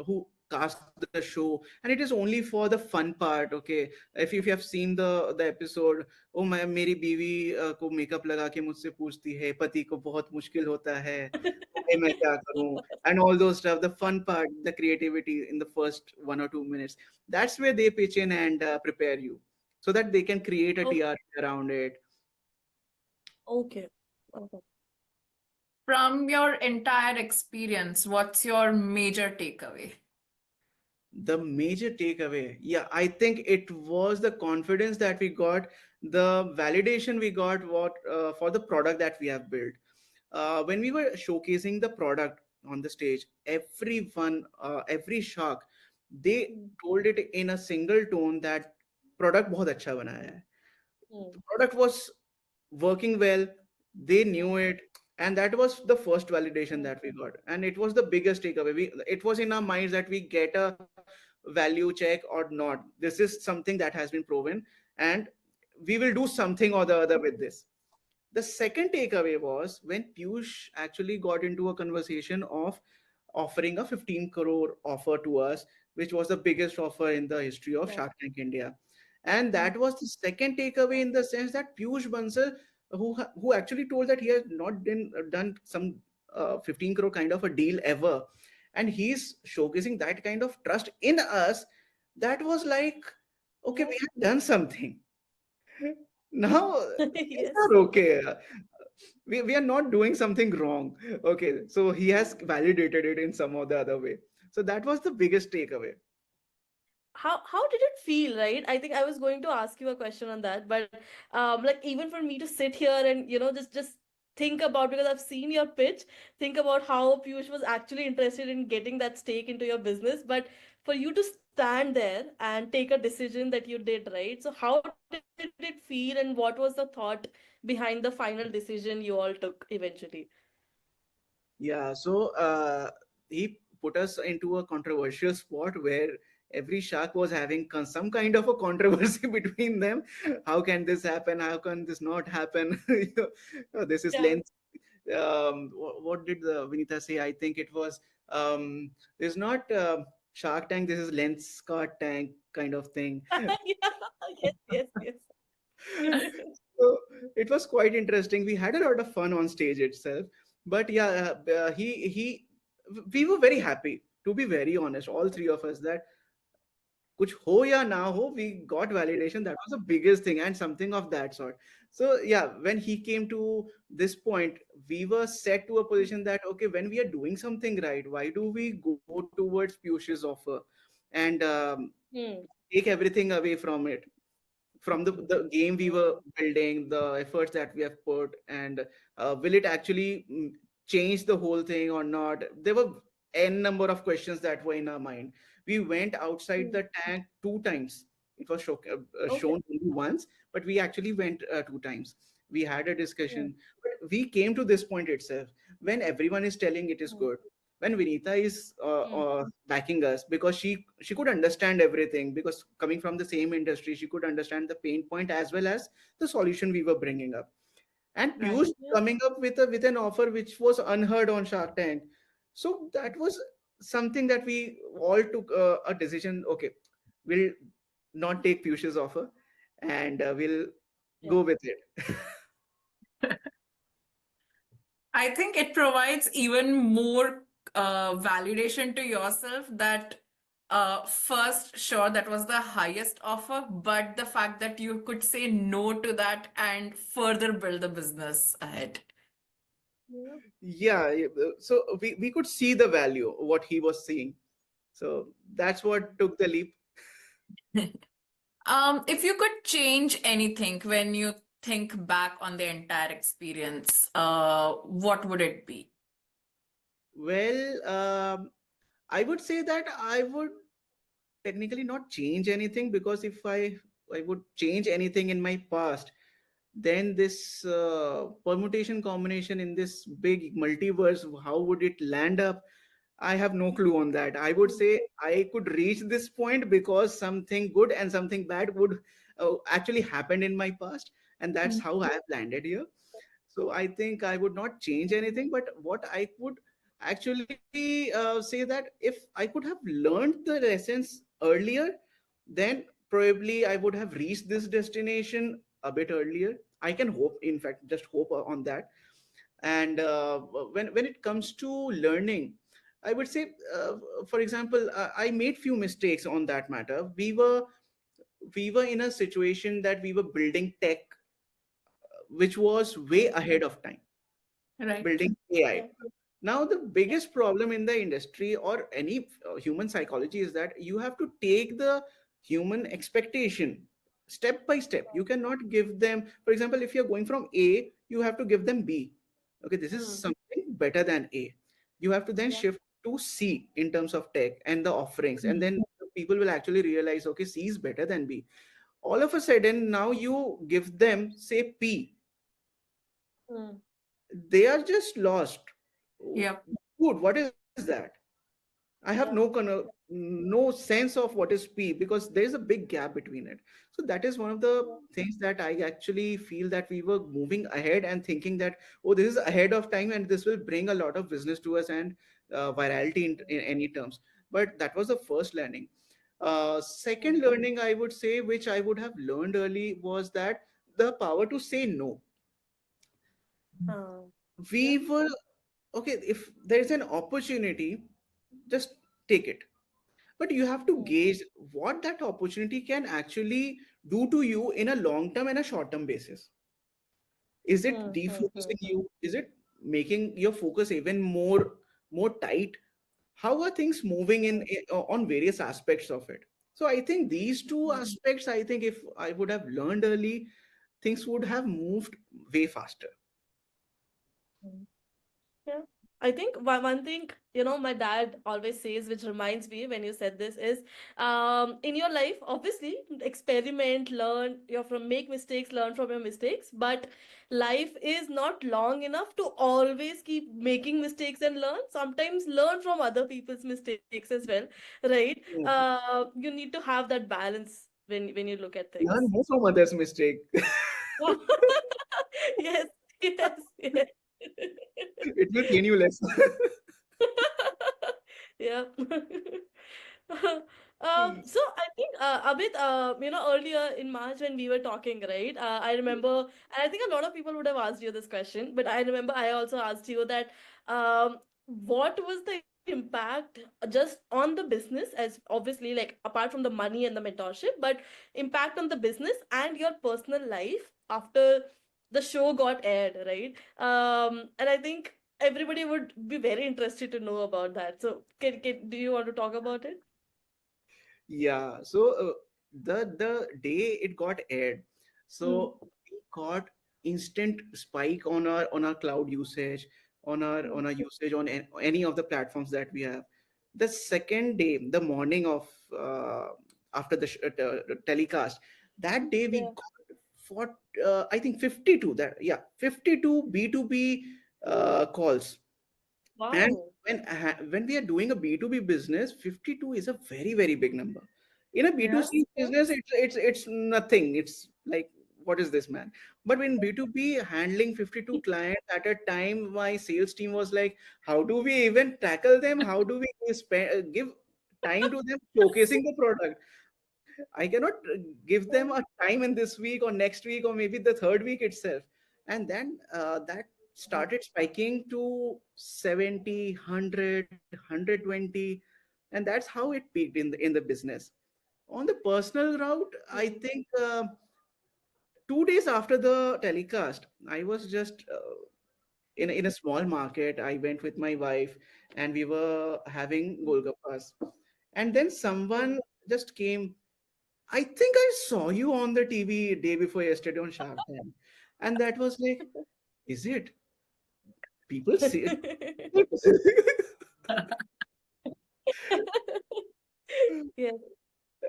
Speaker 1: who cast the show, and it is only for the fun part. Okay, if you have seen the episode, ओ मैं मेरी बीवी को makeup लगा के मुझसे पूछती है पति को बहुत मुश्किल होता है, भाई मैं क्या करूं, and all those stuff, the fun part, the creativity in the first 1 or 2 minutes, that's where they pitch in and prepare you so that they can create a
Speaker 2: Okay.
Speaker 1: TRP around it.
Speaker 2: Okay. Okay.
Speaker 3: From your entire experience, what's your major takeaway?
Speaker 1: The major takeaway, yeah, I think it was the confidence that we got, the validation we got, what for the product that we have built. When we were showcasing the product on the stage, everyone, every shark, they
Speaker 2: Hmm.
Speaker 1: told it in a single tone that product बहुत अच्छा बनाया है.
Speaker 2: Hmm.
Speaker 1: The product was working well, they knew it, and that was the first validation
Speaker 2: Hmm.
Speaker 1: that we got, and it was the biggest takeaway. It was in our minds that we get a value check or not, this is something that has been proven, and we will do something or the other with this. The second takeaway was when Piyush actually got into a conversation of offering a 15 crore offer to us, which was the biggest offer in the history of
Speaker 2: Yeah.
Speaker 1: Shark Tank India. And
Speaker 2: Hmm.
Speaker 1: that was the second takeaway, in the sense that Piyush Bansal, who actually told that he has not done some 15 crore kind of a deal ever, and he's showcasing that kind of trust in us, that was like, okay,
Speaker 2: Yeah.
Speaker 1: we have done something. Now things
Speaker 2: Yes.
Speaker 1: are okay. We are not doing something wrong. Okay, so he has validated it in some or the other way. So that was the biggest takeaway.
Speaker 2: How did it feel, right? I think I was going to ask you a question on that, but like even for me to sit here and just think about, because I've seen your pitch, think about how Piyush was actually interested in getting that stake into your business, but for you to stand there and take a decision that you did, right? So how did it feel, and what was the thought behind the final decision you all took eventually?
Speaker 1: Yeah, so he put us into a controversial spot where every shark was having some kind of a controversy between them. How can this happen? How can this not happen? This is
Speaker 2: Yeah.
Speaker 1: lens. What did the Vinita say? I think it was, this is not Shark Tank. This is Lens Card Tank kind of thing.
Speaker 2: Yeah. Yes, yes, yes.
Speaker 1: So it was quite interesting. We had a lot of fun on stage itself. But yeah, we were very happy, to be very honest, all three of us, that kuch ho ya na ho, we got validation. That was the biggest thing, and something of that sort. So yeah, when he came to this point, we were set to a position that, okay, when we are doing something right, why do we go towards Piyush's offer and
Speaker 2: Hmm.
Speaker 1: take everything away from it, from the game we were building, the efforts that we have put, and will it actually change the whole thing or not? There were n number of questions that were in our mind. We went outside
Speaker 2: Hmm.
Speaker 1: the tank 2 times. It was
Speaker 2: Okay.
Speaker 1: shown only once, but we actually went 2 times. We had a
Speaker 2: Hmm.
Speaker 1: discussion, but we came to this point itself when everyone is telling it is
Speaker 2: Hmm.
Speaker 1: good, when Vinita is
Speaker 2: Hmm.
Speaker 1: backing us, because she could understand everything, because coming from the same industry, she could understand the pain point as well as the solution we were bringing up. And
Speaker 3: Right.
Speaker 1: Piyush
Speaker 2: Yeah.
Speaker 1: coming up with an offer which was unheard on Shark Tank. So that was something that we all took a decision. Okay, we'll not take Piyush's offer, and we'll
Speaker 2: Yeah.
Speaker 1: go with it.
Speaker 3: I think it provides even more validation to yourself that first, sure, that was the highest offer, but the fact that you could say no to that and further build the business ahead.
Speaker 2: Yeah.
Speaker 1: Yeah, so we could see the value what he was seeing. So that's what took the leap.
Speaker 3: If you could change anything when you think back on the entire experience, what would it be?
Speaker 1: Well, I would say that I would technically not change anything, because if I would change anything in my past, then this permutation combination in this big multiverse, how would it land up? I have no clue on that. I would
Speaker 2: Hmm.
Speaker 1: say I could reach this point because something good and something bad would actually happen in my past, and that's how I have landed here. So I think I would not change anything, but what I would actually say that if I could have learned the lessons earlier, then probably I would have reached this destination a bit earlier. I can hope, in fact, just hope on that. And when it comes to learning, I would say, for example, I made few mistakes on that matter. We were in a situation that we were building tech which was way ahead of time,
Speaker 3: Right.
Speaker 1: building
Speaker 2: Yeah.
Speaker 1: AI. Now, the
Speaker 2: Yeah.
Speaker 1: biggest problem in the industry or any human psychology is that you have to take the human expectation step by step. You cannot give them, for example, if you're going from A, you have to give them B. Okay, this is
Speaker 2: Hmm.
Speaker 1: something better than A. You have to then
Speaker 2: Yeah.
Speaker 1: shift to C in terms of tech and the offerings. And
Speaker 3: Mm.
Speaker 1: then people will actually realize, okay, C is better than B. All of a sudden, now you give them, say, P,
Speaker 2: Hmm.
Speaker 1: they are just lost.
Speaker 3: Yep.
Speaker 1: Dude, what is that? I have
Speaker 2: Yeah.
Speaker 1: no sense of what is P, because there is a big gap between it. So that is one of the
Speaker 2: Yeah.
Speaker 1: things that I actually feel that we were moving ahead and thinking that, oh, this is ahead of time and this will bring a lot of business to us and virality in any terms. But that was the first learning.
Speaker 2: Hmm.
Speaker 1: Second learning, I would say, which I would have learned early, was that the power to say no.
Speaker 2: Yeah.
Speaker 1: We were okay, if there's an opportunity, just take it, but you have to
Speaker 2: Hmm.
Speaker 1: gauge what that opportunity can actually do to you in a long term and a short term basis. Is it
Speaker 2: Hmm. Hmm. Hmm.
Speaker 1: defocusing you? Is it making your focus even more tight? How are things moving on various aspects of it? So I think these two
Speaker 2: Hmm.
Speaker 1: aspects, I think if I would have learned early, things would have moved way faster.
Speaker 2: Hmm. Yeah. I think one thing, my dad always says, which reminds me when you said this, is in your life, obviously, experiment, learn, make mistakes, learn from your mistakes. But life is not long enough to always keep making mistakes and learn. Sometimes learn from other people's mistakes as well, right?
Speaker 1: Yeah.
Speaker 2: You need to have that balance when you look at
Speaker 1: Learn
Speaker 2: things.
Speaker 1: more from others' mistake.
Speaker 2: Yes, yes, yes.
Speaker 1: It will gain you less.
Speaker 2: Yeah. So I think, Abid, earlier in March when we were talking, right? I remember, and I think a lot of people would have asked you this question, but I remember I also asked you that, what was the impact just on the business, as obviously, like apart from the money and the mentorship, but impact on the business and your personal life after the show got aired, right? And I think everybody would be very interested to know about that. So, do you want to talk about it?
Speaker 1: Yeah. So the day it got aired,
Speaker 2: Hmm.
Speaker 1: so we got instant spike on our cloud usage,
Speaker 2: Hmm.
Speaker 1: on our usage on any of the platforms that we have. The second day, the morning of after the telecast, that day we
Speaker 2: Yeah.
Speaker 1: got for I think 52, that, yeah, 52 B2B calls. And
Speaker 2: Wow.
Speaker 1: when we are doing a B2B business, 52 is a very, very big number. In a
Speaker 3: Yes.
Speaker 1: B2C
Speaker 2: Yeah.
Speaker 1: business, it's nothing. It's like, what is this, man? But in B2B, handling 52 clients at a time, my sales team was like, how do we even tackle them? How do we give time to them showcasing the product? I cannot give them a time in this week or next week or maybe the third week itself. And then that started spiking to 70, 100, and that's how it peaked in the business. On the personal route, I
Speaker 2: Hmm.
Speaker 1: think 2 days after the telecast, I was just in a small market. I went with my wife and we were having golgappas. And then
Speaker 2: Hmm.
Speaker 1: someone just came, I think I saw you on the TV day before yesterday on Shark Tank. And that was like, is it? People see
Speaker 2: Yes.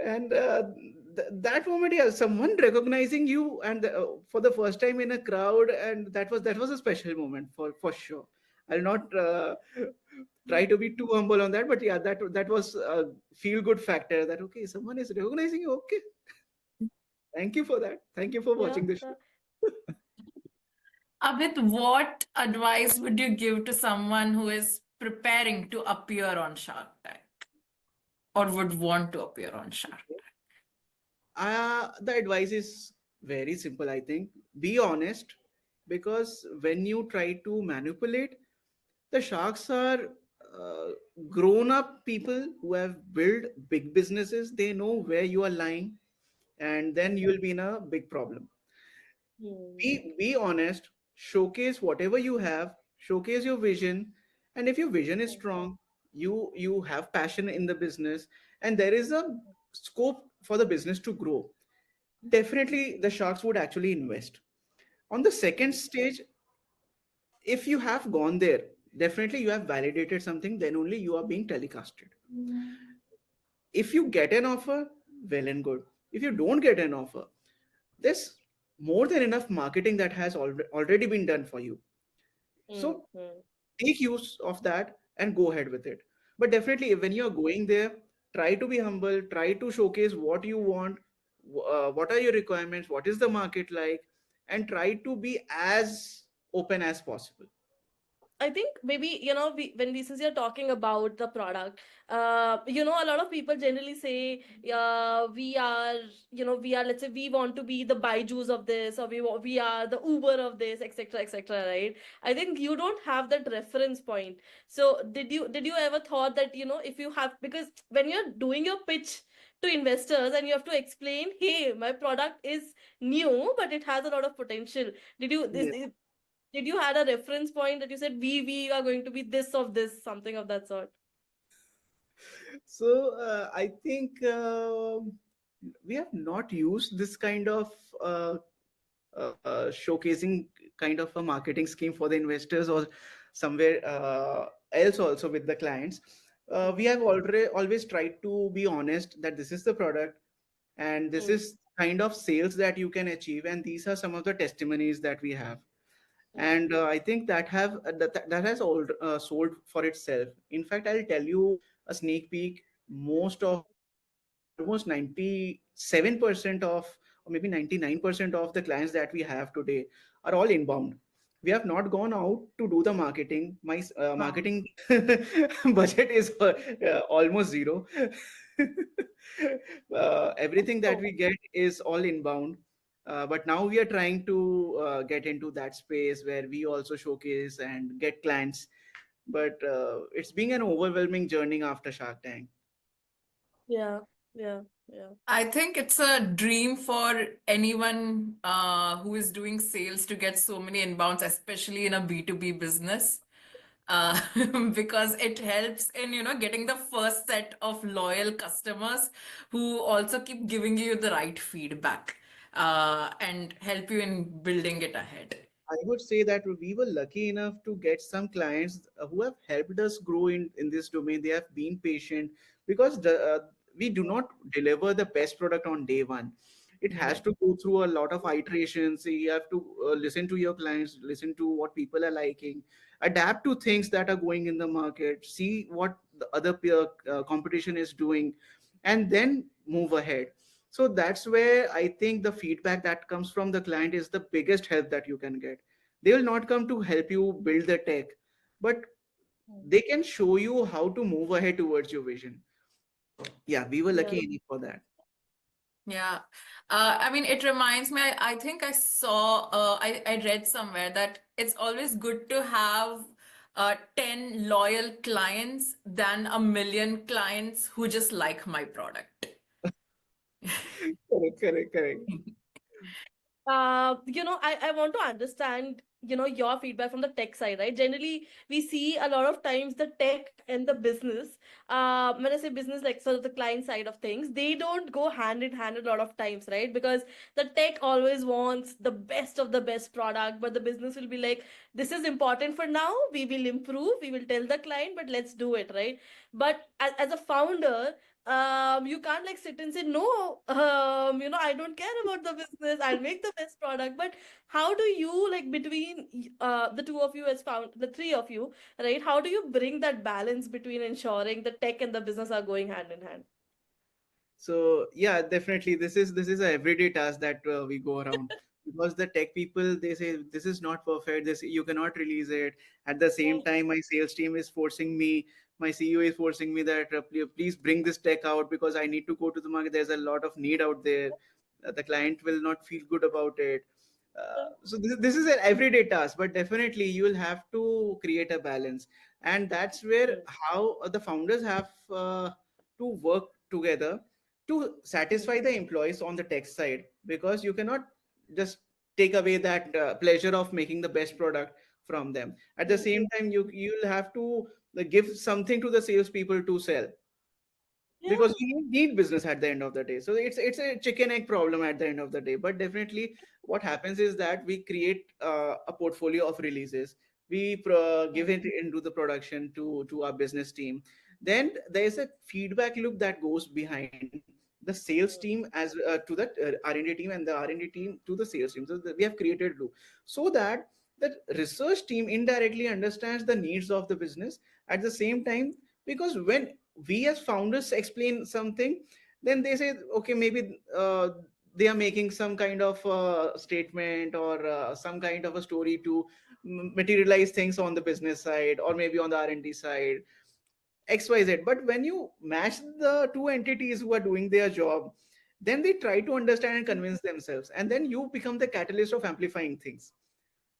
Speaker 1: and that moment, yeah, someone recognizing you and for the first time in a crowd, and that was a special moment for sure. I'll not try to be too humble on that, but yeah, that was a feel good factor that okay, someone is recognizing you. Okay, thank you for that. Thank you for
Speaker 2: Yeah.
Speaker 1: watching the
Speaker 2: Yeah.
Speaker 1: show.
Speaker 3: Abhit, what advice would you give to someone who is preparing to appear on Shark Tank or would want to appear on Shark
Speaker 1: The advice is very simple, I think. Be honest, because when you try to manipulate, the sharks are uh, grown up people who have built big businesses. They know where you are lying, and then you'll be in a big problem.
Speaker 2: Hmm.
Speaker 1: Be honest, showcase whatever you have, showcase your vision, and if your vision is strong, you have passion in the business, and there is a scope for the business to grow, definitely the sharks would actually invest. On the second stage, if you have gone there, definitely you have validated something, then only you are being telecasted. If you get an offer, well and good. If you don't get an offer, there's more than enough marketing that has already been done for you.
Speaker 2: Hmm.
Speaker 1: So
Speaker 2: Hmm.
Speaker 1: take use of that and go ahead with it. But definitely, when you're going there, try to be humble, try to showcase what you want, what are your requirements, what is the market like, and try to be as open as possible.
Speaker 2: I think maybe, when we, since you're talking about the product, a lot of people generally say, we are, let's say, we want to be the Baiju's of this, or we are the Uber of this, etc., etc., right? I think you don't have that reference point. So did you ever thought that, if you have, because when you're doing your pitch to investors and you have to explain, hey, my product is new, but it has a lot of potential. Did you this
Speaker 1: Yes.
Speaker 2: did you had a reference point that you said we are going to be this of this, something of that sort?
Speaker 1: So I think we have not used this kind of showcasing kind of a marketing scheme for the investors or somewhere else also with the clients. We
Speaker 2: Hmm.
Speaker 1: have already always tried to be honest that this is the product and this
Speaker 2: Hmm.
Speaker 1: is kind of sales that you can achieve, and these are some of the testimonies that we have.
Speaker 2: Hmm.
Speaker 1: And I think that has all sold for itself. In fact, I'll tell you a sneak peek. Most of almost 97% of, or maybe 99% of the clients that we have today are all inbound. We have not gone out to do the marketing. My
Speaker 3: Tank.
Speaker 1: marketing budget is almost zero. Everything that
Speaker 2: Oh,
Speaker 1: we get is all inbound. But now we are trying to get into that space where we also showcase and get clients. But it's been an overwhelming journey after Shark Tank.
Speaker 2: yeah, yeah, yeah.
Speaker 3: I think it's a dream for anyone who is doing sales to get so many inbounds, especially in a B2B business, uh, because it helps in, getting the first set of loyal customers who also keep giving you the right feedback and help you in building it ahead.
Speaker 1: I would say that we were lucky enough to get some clients who have helped us grow in this domain. They have been patient because we do not deliver the best product on day one. It has
Speaker 3: Yeah.
Speaker 1: to go through a lot of iterations. You have to listen to your clients, listen to what people are liking, adapt to things that are going in the market, see what the other peer competition is doing, and then move ahead. So that's where I think the feedback that comes from the client is the biggest help that you can get. They will not come to help you build the tech, but
Speaker 2: Hmm.
Speaker 1: they can show you how to move ahead towards your vision. Yeah, we were
Speaker 2: Yeah.
Speaker 1: lucky enough for that.
Speaker 3: Yeah. I mean, it reminds me, I think I saw, I read somewhere that it's always good to have 10 loyal clients than a million clients who just like my product.
Speaker 1: Correct, correct, correct.
Speaker 2: I want to understand, your feedback from the tech side, right? Generally, we see a lot of times the tech and the business, when I say business, like sort of the client side of things, they don't go hand in hand a lot of times, right? Because the tech always wants the best of the best product, but the business will be like, this is important for now, we will improve, we will tell the client, but let's do it, right? But as a founder, you can't like sit and say no, I don't care about the business, I'll make the best product. But how do you, like, between the two of you, as found the three of you, right, how do you bring that balance between ensuring the tech and the business are going hand in hand?
Speaker 1: So yeah, definitely this is a everyday task that we go around. because the tech people, they say this is not perfect, this you cannot release it. At the same time, my sales team is forcing me, my CEO is forcing me that please bring this tech out because I need to go to the market. There's a lot of need out there. The client will not feel good about it. So this is an everyday task, but definitely you will have to create a balance, and that's where how the founders have to work together to satisfy the employees on the tech side, because you cannot just take away that pleasure of making the best product from them. At the same time, you'll have to give something to the salespeople to sell, because we need business at the end of the day. So it's a chicken egg problem at the end of the day. But definitely what happens is that we create a portfolio of releases, we give it into the production to our business team. Then there is a feedback loop that goes behind the sales team as to the R&D team, and the R&D team to the sales team. So we have created loop so that the research team indirectly understands the needs of the business at the same time. Because when we as founders explain something, then they say okay, maybe they are making some kind of statement, or some kind of a story to materialize things on the business side, or maybe on the R&D side, XYZ. But when you match the two entities who are doing their job, then they try to understand and convince themselves, and then you become the catalyst of amplifying things.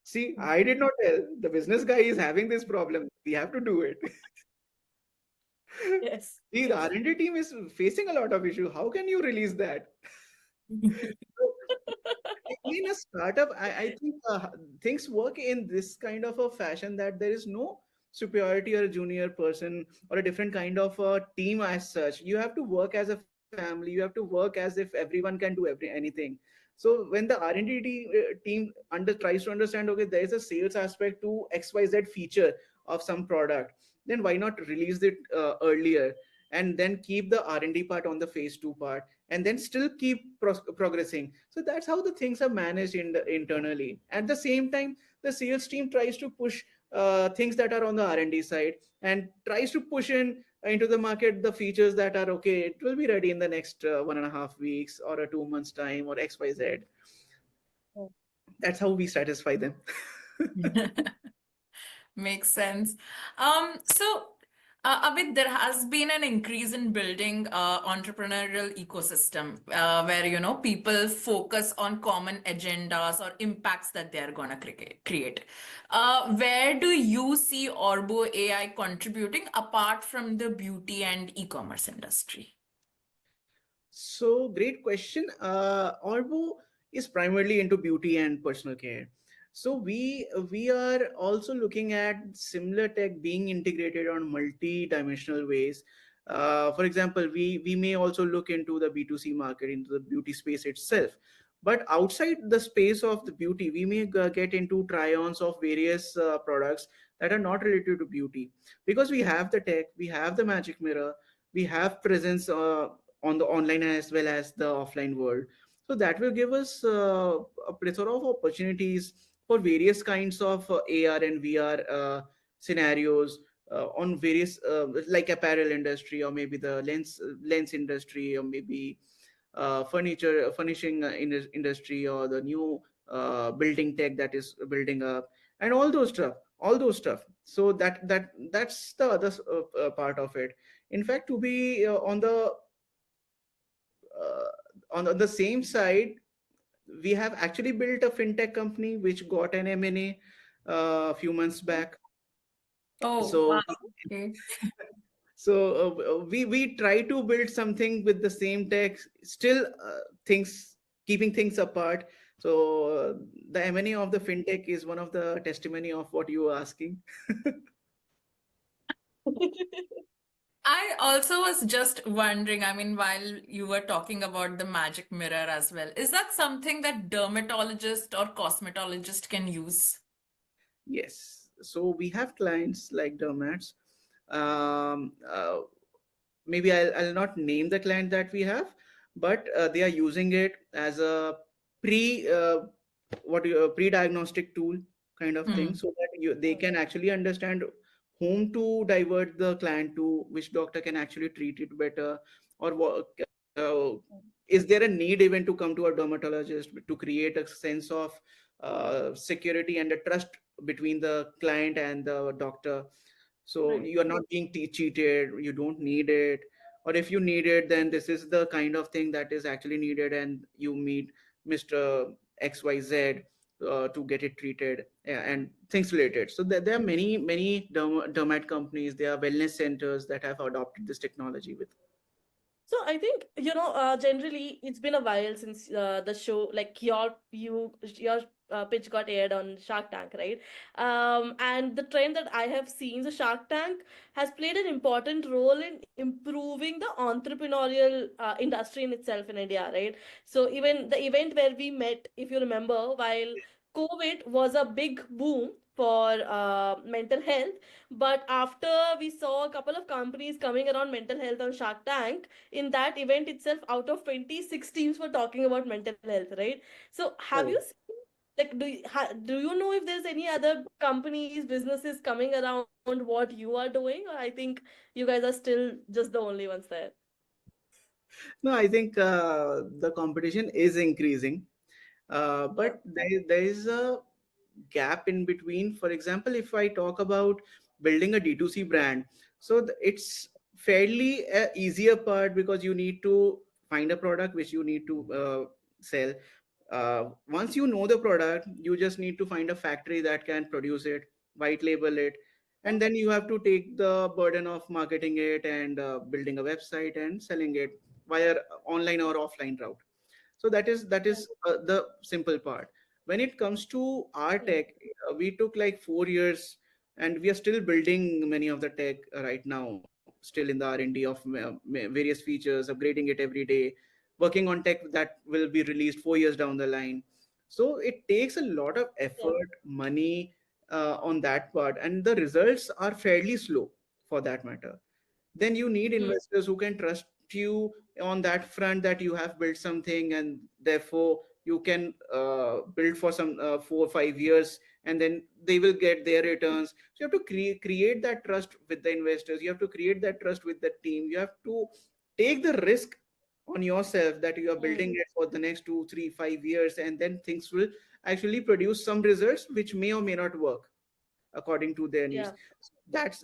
Speaker 1: See, I did not tell, the business guy is having this problem, we have to do it.
Speaker 2: Yes,
Speaker 1: See, the R&D team is facing a lot of issue. How can you release that? So, in a startup, I think things work in this kind of a fashion, that there is no superiority or a junior person or a different kind of a team as such. You have to work as a family. You have to work as if everyone can do anything. So when the team tries to understand, okay, there is a sales aspect to XYZ feature of some product, then why not release it earlier, and then keep the R&D part on the phase 2 part, and then still keep progressing. So that's how the things are managed internally. At the same time, the sales team tries to push things that are on the R&D side, and tries to push in into the market the features that are okay, it will be ready in the next 1.5 weeks or a 2 months time, or XYZ. That's how we satisfy them.
Speaker 3: Makes sense. So, Abid, there has been an increase in building entrepreneurial ecosystem where people focus on common agendas or impacts that they are gonna create. Where do you see Orbo AI contributing apart from the beauty and e-commerce industry?
Speaker 1: So great question. Orbo is primarily into beauty and personal care. So we are also looking at similar tech being integrated on multi-dimensional ways. For example, we may also look into the B2C market, into the beauty space itself. But outside the space of the beauty, we may get into try-ons of various products that are not related to beauty, because we have the tech, we have the magic mirror, we have presence on the online as well as the offline world. So that will give us a plethora of opportunities for various kinds of AR and VR scenarios on various like apparel industry, or maybe the lens industry, or maybe furnishing industry, or the new building tech that is building up, and all those stuff. So that's the other part of it. In fact, to be uh, on the same side, we have actually built a fintech company which got an M&A a few months back.
Speaker 3: Oh, wow.
Speaker 1: So
Speaker 3: Okay.
Speaker 1: we try to build something with the same tech, still things keeping things apart. So the M&A of the fintech is one of the testimony of what you were asking.
Speaker 3: I also was just wondering, I mean, while you were talking about the magic mirror as well, is that something that dermatologist or cosmetologist can use?
Speaker 1: Yes. So we have clients like dermats. Um, uh, Maybe I'll not name the client that we have, but they are using it as a pre pre-diagnostic tool kind of thing,
Speaker 3: Hmm.
Speaker 1: so that they can actually understand whom to divert the client to, which doctor can actually treat it better, or uh, is there a need even to come to a dermatologist to create a sense of security and a trust between the client and the doctor? So
Speaker 2: Right.
Speaker 1: you are not being cheated, you don't need it, or if you need it, then this is the kind of thing that is actually needed, and you meet Mr. XYZ to get it treated, yeah, and things related. So there are many dermat companies, there are wellness centers that have adopted this technology with.
Speaker 2: So I think, generally it's been a while since the show, like your pitch got aired on Shark Tank, right? And the trend that I have seen, the Shark Tank has played an important role in improving the entrepreneurial industry in itself in India, right? So even the event where we met, if you remember, while COVID was a big boom for mental health, but after we saw a couple of companies coming around mental health on Shark Tank, in that event itself, out of 26 teams were talking about mental health, right? So have you
Speaker 1: Oh.
Speaker 2: seen, like, do you know if there's any other companies, businesses coming around what you are doing? Or I think you guys are still just the only ones there.
Speaker 1: No, I think the competition is increasing,
Speaker 2: Yeah.
Speaker 1: but there is a gap in between. For example, if I talk about building a D2C brand, so it's fairly easier part because you need to find a product which you need to sell. Once you know the product, you just need to find a factory that can produce it, white label it, and then you have to take the burden of marketing it and building a website and selling it via online or offline route. So that is the simple part. When it comes to our
Speaker 2: Hmm.
Speaker 1: tech, we took like 4 years, and we are still building many of the tech right now, still in the R&D of various features, upgrading it every day, working on tech that will be released 4 years down the line. So it takes a lot of
Speaker 2: Yeah.
Speaker 1: effort, money on that part, and the results are fairly slow for that matter. Then you need
Speaker 2: Hmm.
Speaker 1: investors who can trust you on that front, that you have built something, and therefore you can build for some 4 or 5 years, and then they will get their returns. So you have to create that trust with the investors, you have to create that trust with the team, you have to take the risk on yourself that you are
Speaker 2: Hmm.
Speaker 1: building it for the next 2 3 5 years, and then things will actually produce some results which may or may not work according to their
Speaker 2: Yeah.
Speaker 1: needs.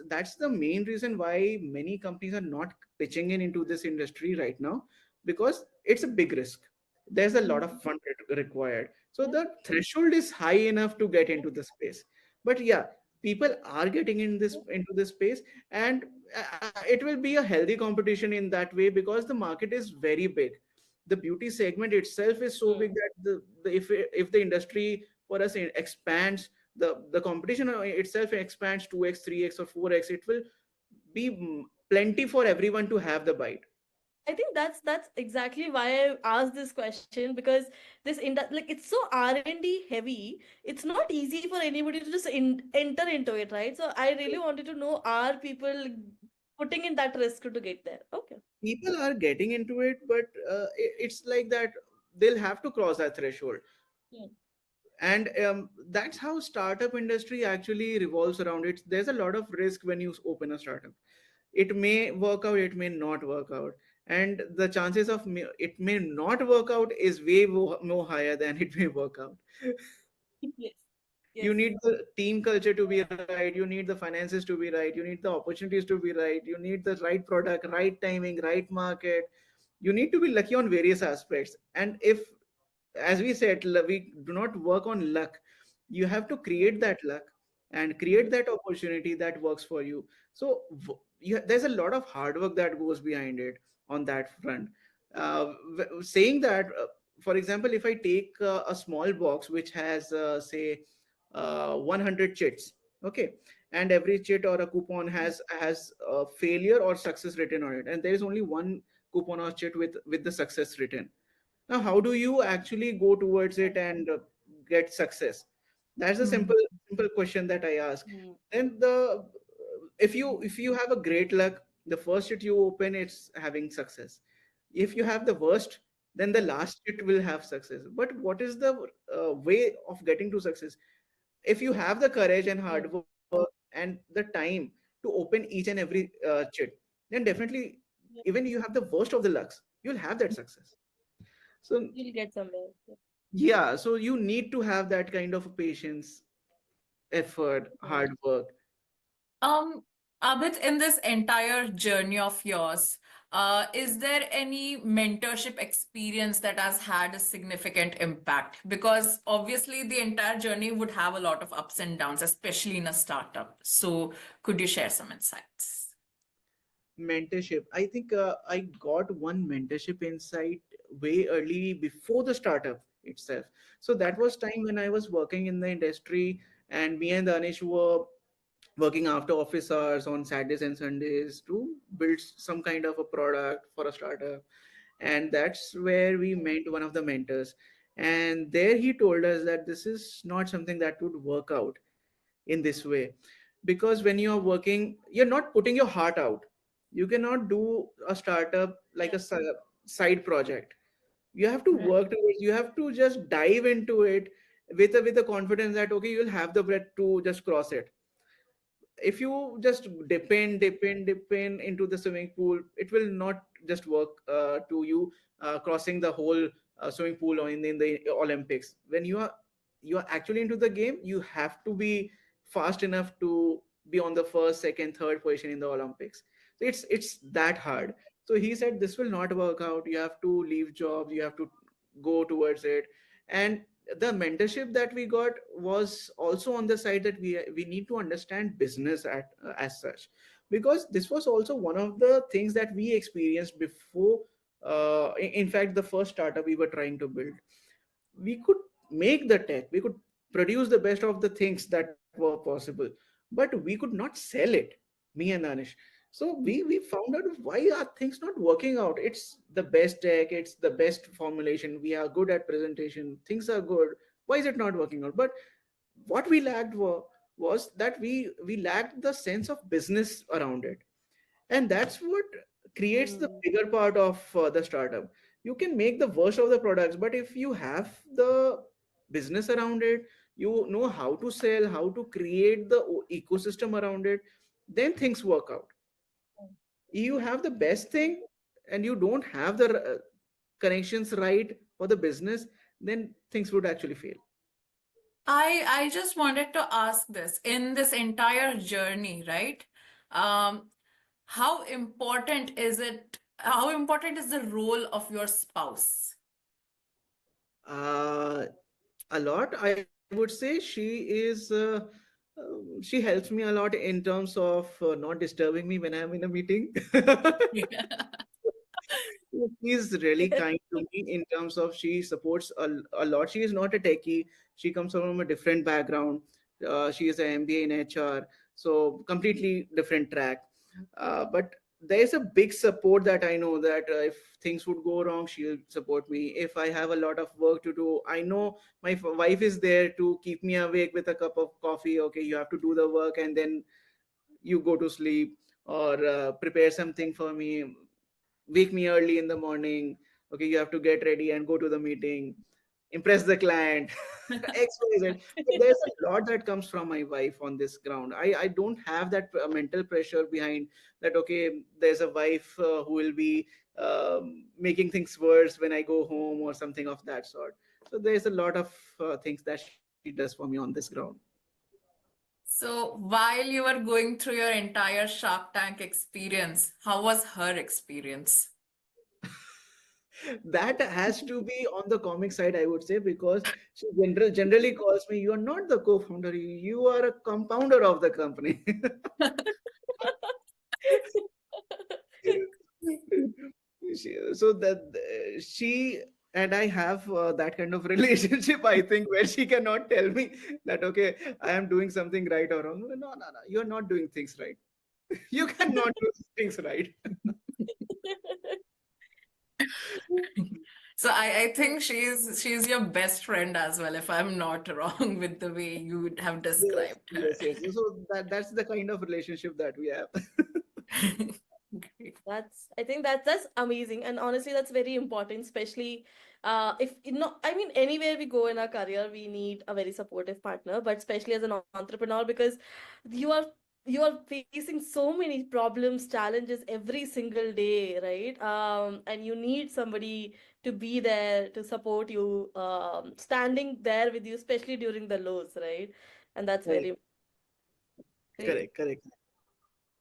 Speaker 1: That's the main reason why many companies are not pitching in into this industry right now, because it's a big risk. There's a lot of fund required, so
Speaker 2: Yeah.
Speaker 1: the threshold is high enough to get into the space. But yeah, people are getting into this space, and it will be a healthy competition in that way, because the market is very big. The beauty segment itself is so
Speaker 2: Hmm.
Speaker 1: big that if the industry for us expands, the competition itself expands 2x 3x or 4x, it will be plenty for everyone to have the bite.
Speaker 2: I think that's exactly why I asked this question, because like, it's so R&D heavy. It's not easy for anybody to just enter into it, right? So I really wanted to know, are people putting in that risk to get there? Okay.
Speaker 1: People are getting into it, but it's like that they'll have to cross that threshold.
Speaker 2: Hmm.
Speaker 1: And that's how startup industry actually revolves around it. There's a lot of risk when you open a startup. It may work out, it may not work out, and the chances of it may not work out is way more higher than it may work out.
Speaker 2: Yes.
Speaker 1: You
Speaker 2: Yes.
Speaker 1: need the team culture to be right, you need the finances to be right, you need the opportunities to be right, you need the right product, right timing, right market. You need to be lucky on various aspects. And if, as we said, we do not work on luck, you have to
Speaker 2: Hmm.
Speaker 1: create that luck and create that opportunity that works for you. So there's a lot of hard work that goes behind it on that front. Saying that, for example, if I take a small box which has say 100 chits, okay, and every chit or a coupon has a failure or success written on it, and there is only one coupon or chit with the success written. Now, how do you actually go towards it and get success? That's a
Speaker 3: Hmm.
Speaker 1: simple question that I ask.
Speaker 2: Hmm.
Speaker 1: Then the if you have a great luck, the first it you open, it's having success. If you have the worst, then the
Speaker 2: Hmm.
Speaker 1: last it will have success. But what is the way of getting to success? If you have the courage and
Speaker 2: Hmm.
Speaker 1: hard work and the time to open each and every chit, then definitely even you have the worst of the lucks, you'll have that success. So
Speaker 2: You'll get somewhere. Yeah.
Speaker 1: yeah, so you need to have that kind of patience, effort, hard work.
Speaker 3: Um, Abhit, in this entire journey of yours, is there any mentorship experience that has had a significant impact? Because obviously the entire journey would have a lot of ups and downs, especially in a startup. So could you share some insights?
Speaker 1: Mentorship. I think I got one mentorship insight way early before the startup itself. So that was time when I was working in the industry, and me and Danish were working after office hours on Saturdays and Sundays to build some kind of a product for a startup. And that's where we met one of the mentors. And there he told us that this is not something that would work out in this way, because when you are working, you're not putting your heart out. You cannot do a startup like a side project. You have to
Speaker 3: Right.
Speaker 1: work towards, you have to just dive into it with a confidence that okay, you'll have the breath to just cross it. If you just depend into the swimming pool, it will not just work to you crossing the whole swimming pool or in the Olympics. When you are actually into the game, you have to be fast enough to be on the first, second, third position in the Olympics. So it's that hard. So he said this will not work out, you have to leave jobs, you have to go towards it. And the mentorship that we got was also on the side that we need to understand business as such, because this was also one of the things that we experienced before. In fact, the first startup we were trying to build, we could make the tech, we could produce the best of the things that were possible, but we could not sell it, me and Anish. So we found out why are things not working out. It's the best tech, it's the best formulation, we are good at presentation, things are good, why is it not working out? But what we lacked was that we lacked the sense of business around it. And that's what creates the
Speaker 2: Hmm.
Speaker 1: bigger part of the startup. You can make the worst of the products, but if you have the business around it, you know how to sell, how to create the ecosystem around it, then things work out. You have the best thing and you don't have the connections right for the business, then things would actually fail.
Speaker 3: I just wanted to ask this in this entire journey, right? Um, how important is it? How important is the role of your spouse?
Speaker 1: uh, a lot, I would say. She is she helps me a lot in terms of not disturbing me when I'm in a meeting. She's really kind to me in terms of she supports a lot. She is not a techie. She comes from a different background. She is an MBA in HR, so completely different track. But there is a big support that I know that if things would go wrong, she'll support me. If I have a lot of work to do, I know my wife is there to keep me awake with a cup of coffee. Okay, you have to do the work and then you go to sleep, or prepare something for me, wake me early in the morning. Okay, you have to get ready and go to the meeting, impress the client. XYZ. So there's a lot that comes from my wife on this ground. I don't have that mental pressure behind that. Okay, there's a wife who will be making things worse when I go home or something of that sort. So there's a lot of things that she does for me on this ground.
Speaker 3: So while you were going through your entire Shark Tank experience, how was her experience?
Speaker 1: That has to be on the comic side, I would say, because she generally calls me, you are not the co-founder, you are a compounder of the company. So that she and I have that kind of relationship, I think, where she cannot tell me that okay, I am doing something right or wrong. No, no, no, you're not doing things right. You cannot do things right.
Speaker 3: So I think she's your best friend as well, if I'm not wrong with the way you would have
Speaker 1: Yes,
Speaker 3: described her.
Speaker 1: yes, yes. So that's the kind of relationship that we have.
Speaker 3: Great.
Speaker 2: That's, I think that's amazing, and honestly that's very important, especially if you know, I mean, anywhere we go in our career we need a very supportive partner, but especially as an entrepreneur, because you are you are facing so many problems, challenges every single day, right? And you need somebody to be there to support you, standing there with you, especially during the lows, right? And that's
Speaker 1: Correct,
Speaker 2: very great.
Speaker 1: correct, correct.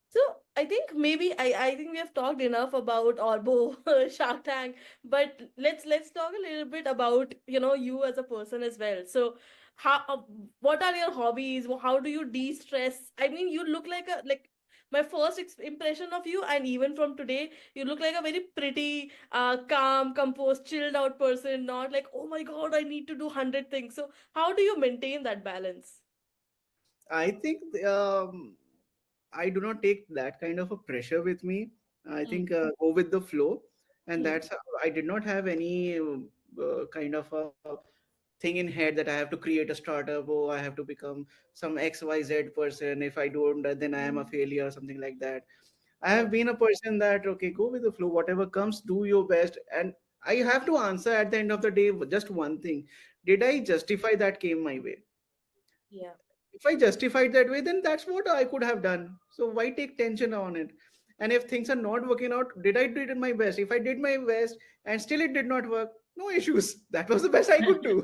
Speaker 2: So I think maybe I think we have talked enough about Orbo Shark Tank, but let's talk a little bit about you as a person as well. So how what are your hobbies? How do you de-stress? I mean, you look like a like my first impression of you, and even from today, you look like a very pretty, calm, composed, chilled out person. Not like, oh my God, I need to do 100 things. So how do you maintain that balance?
Speaker 1: I think I do not take that kind of a pressure with me. I
Speaker 2: Hmm.
Speaker 1: think go with the flow, and
Speaker 2: Hmm.
Speaker 1: that's how I did not have any kind of a thing in head that I have to create a startup. Oh, I have to become some XYZ person. If I don't, then I am a failure or something like that. I
Speaker 2: Yeah.
Speaker 1: have been a person that okay, go with the flow. Whatever comes, do your best, and I have to answer at the end of the day just one thing: did I justify that came my way?
Speaker 2: Yeah.
Speaker 1: If I justified that way, then that's what I could have done. So why take tension on it? And if things are not working out, did I did my best? If I did my best and still it did not work, no issues. That was the best I could do.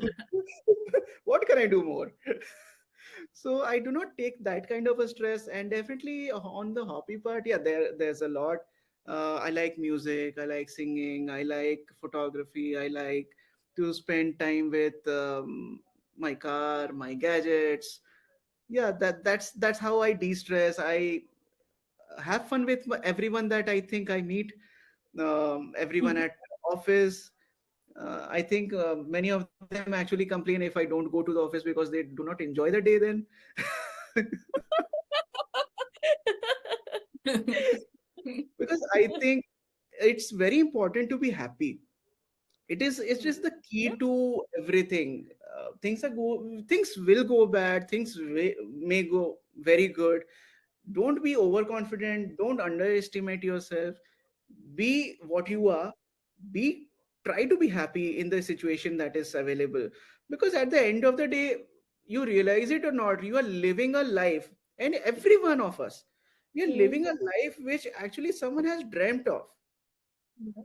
Speaker 1: What can I do more? So I do not take that kind of a stress. And definitely on the hobby part, yeah, there's a lot. I like music. I like singing. I like photography. I like to spend time with my car, my gadgets. Yeah, that's how I de-stress. I have fun with everyone that I think I meet, everyone at office. I think many of them actually complain if I don't go to the office because they do not enjoy the day then. Because I think it's very important to be happy. It's
Speaker 2: Mm.
Speaker 1: just the key
Speaker 2: Yeah.
Speaker 1: to everything. Things will go bad, things may go very good. Don't be overconfident, don't underestimate yourself. Be what you are. Be Try to be happy in the situation that is available, because at the end of the day, you realize it or not, you are living a life, and every one of us, we are
Speaker 2: Mm.
Speaker 1: living a life which actually someone has dreamt of.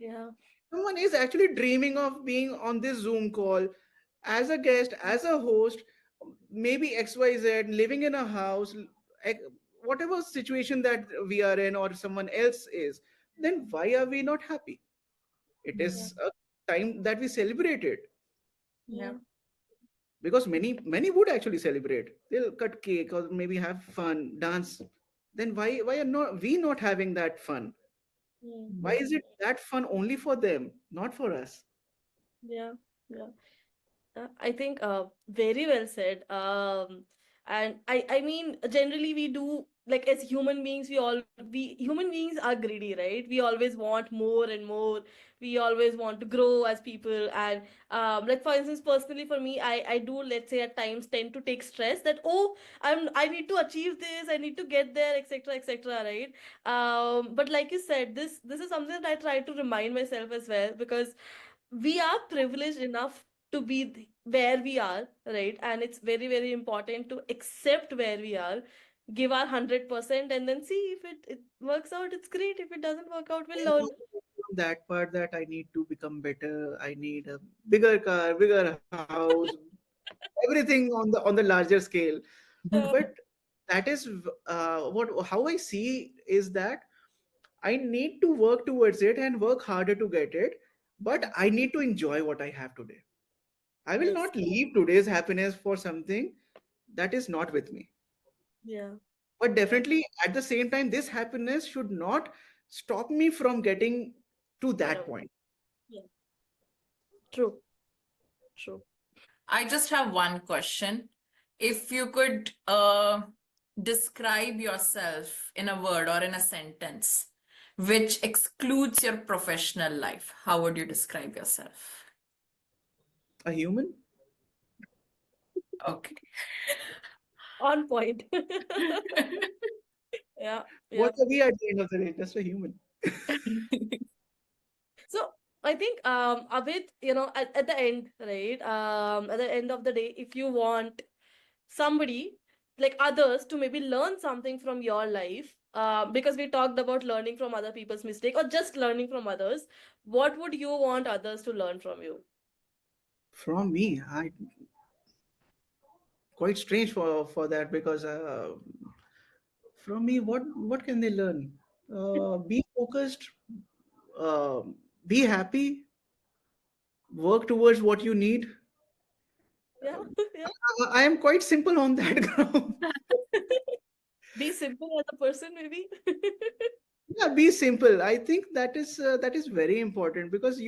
Speaker 2: Yeah.
Speaker 1: Someone is actually dreaming of being on this Zoom call as a guest, as a host, maybe XYZ, living in a house, ex- whatever situation that we are in or someone else is. Then why are we not happy? It
Speaker 2: Yeah.
Speaker 1: is a time that we celebrate it,
Speaker 2: Yeah.
Speaker 1: because many would actually celebrate. They'll cut cake or maybe have fun, dance. Then why are not we not having that fun?
Speaker 2: Mm.
Speaker 1: Why is it that fun only for them, not for us?
Speaker 2: Yeah. Yeah. I think very well said. And I mean generally we do, like, as human beings, we human beings are greedy, right? We always want more and more. We always want to grow as people, and like for instance, personally for me, I do, let's say, at times tend to take stress that, oh, I need to achieve this, I need to get there, etc., etc., right? But like you said, this is something that I try to remind myself as well, because we are privileged enough to be where we are, right? And it's very, very important to accept where we are, give our 100%, and then see if it works out, it's great. If it doesn't work out, we'll
Speaker 1: Then
Speaker 2: learn.
Speaker 1: on that part that I need to become better, I need a bigger car, bigger house, everything on the larger scale.
Speaker 2: Yeah.
Speaker 1: But that is what how I see is that I need to work towards it and work harder to get it, but I need to enjoy what I have today. I will
Speaker 2: Yes.
Speaker 1: not leave today's happiness for something that is not with me.
Speaker 2: Yeah.
Speaker 1: But
Speaker 2: Yeah.
Speaker 1: definitely at the same time, this happiness should not stop me from getting to that
Speaker 2: Whatever.
Speaker 1: point.
Speaker 2: Yeah. True. True.
Speaker 3: I just have one question. If you could describe yourself in a word or in a sentence which excludes your professional life, how would you describe yourself?
Speaker 1: A human?
Speaker 3: Okay.
Speaker 2: On point. Yeah. Yeah.
Speaker 1: What are we at the end of the day? Just a human.
Speaker 2: So I think, Abid, at the end, right? At the end of the day, if you want somebody like others to maybe learn something from your life, because we talked about learning from other people's mistake or just learning from others, what would you want others to learn from you?
Speaker 1: From me, I quite strange for that, because from me, what can they learn? Be focused, uh, be happy, work towards what you need.
Speaker 2: Yeah. Yeah.
Speaker 1: I am quite simple on that ground.
Speaker 2: Be simple as a person, maybe.
Speaker 1: Yeah, be simple. I think that is very important, because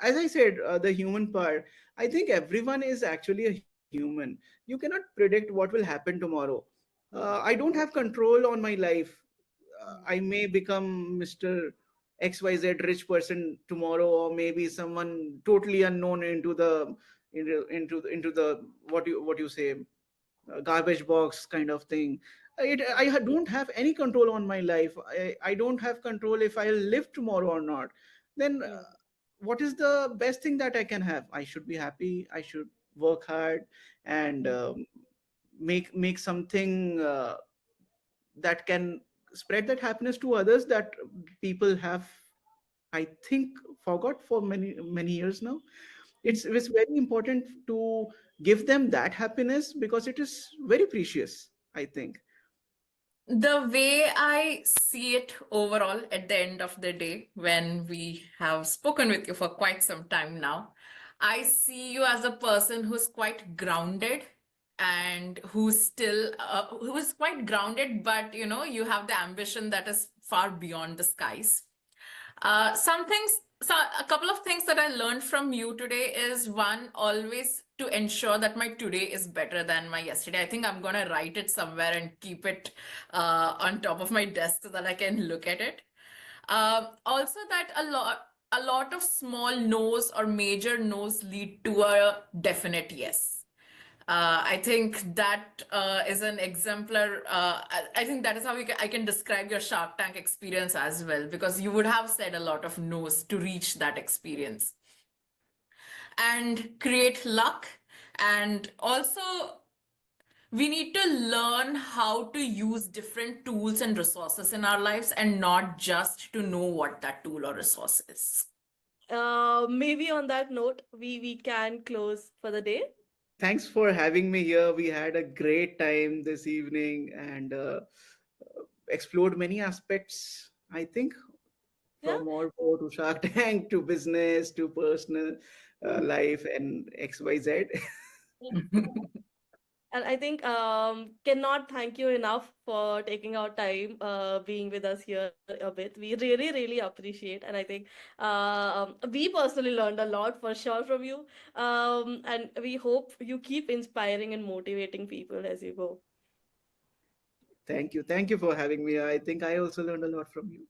Speaker 1: as I said, the human part. I think everyone is actually a human. You cannot predict what will happen tomorrow. I don't have control on my life. I may become Mr. XYZ rich person tomorrow, or maybe someone totally unknown into the what you say, garbage box kind of thing. Don't have any control on my life. I don't have control if I'll live tomorrow or not. Then
Speaker 2: Mm,
Speaker 1: what is the best thing that I can have? I should be happy. I should work hard and
Speaker 2: mm,
Speaker 1: make something that can spread that happiness to others, that people have, I think, forgot for many years now. It's very important to give them that happiness, because it is very precious, I think.
Speaker 3: The way I see it overall at the end of the day, when we have spoken with you for quite some time now, I see you as a person who's quite grounded and who is quite grounded, but you have the ambition that is far beyond the skies. Some things, so a couple of things that I learned from you today is one, always to ensure that my today is better than my yesterday. I think I'm gonna write it somewhere and keep it on top of my desk so that I can look at it. Also, that a lot of small no's or major no's lead to a definite yes. I think that is an exemplar. I think that is how I can describe your Shark Tank experience as well, because you would have said a lot of no's to reach that experience and create luck. And also, we need to learn how to use different tools and resources in our lives and not just to know what that tool or resource is.
Speaker 2: maybe on that note, we can close for the day.
Speaker 1: Thanks for having me here. We had a great time this evening, and explored many aspects, I think,
Speaker 2: Yeah.
Speaker 1: from Orbo to Shark Tank to business to personal life and XYZ.
Speaker 2: And I think cannot thank you enough for taking our time being with us here a bit. We really, really appreciate, and I think we personally learned a lot for sure from you. And we hope you keep inspiring and motivating people as you go.
Speaker 1: Thank you for having me. I think I also learned a lot from you.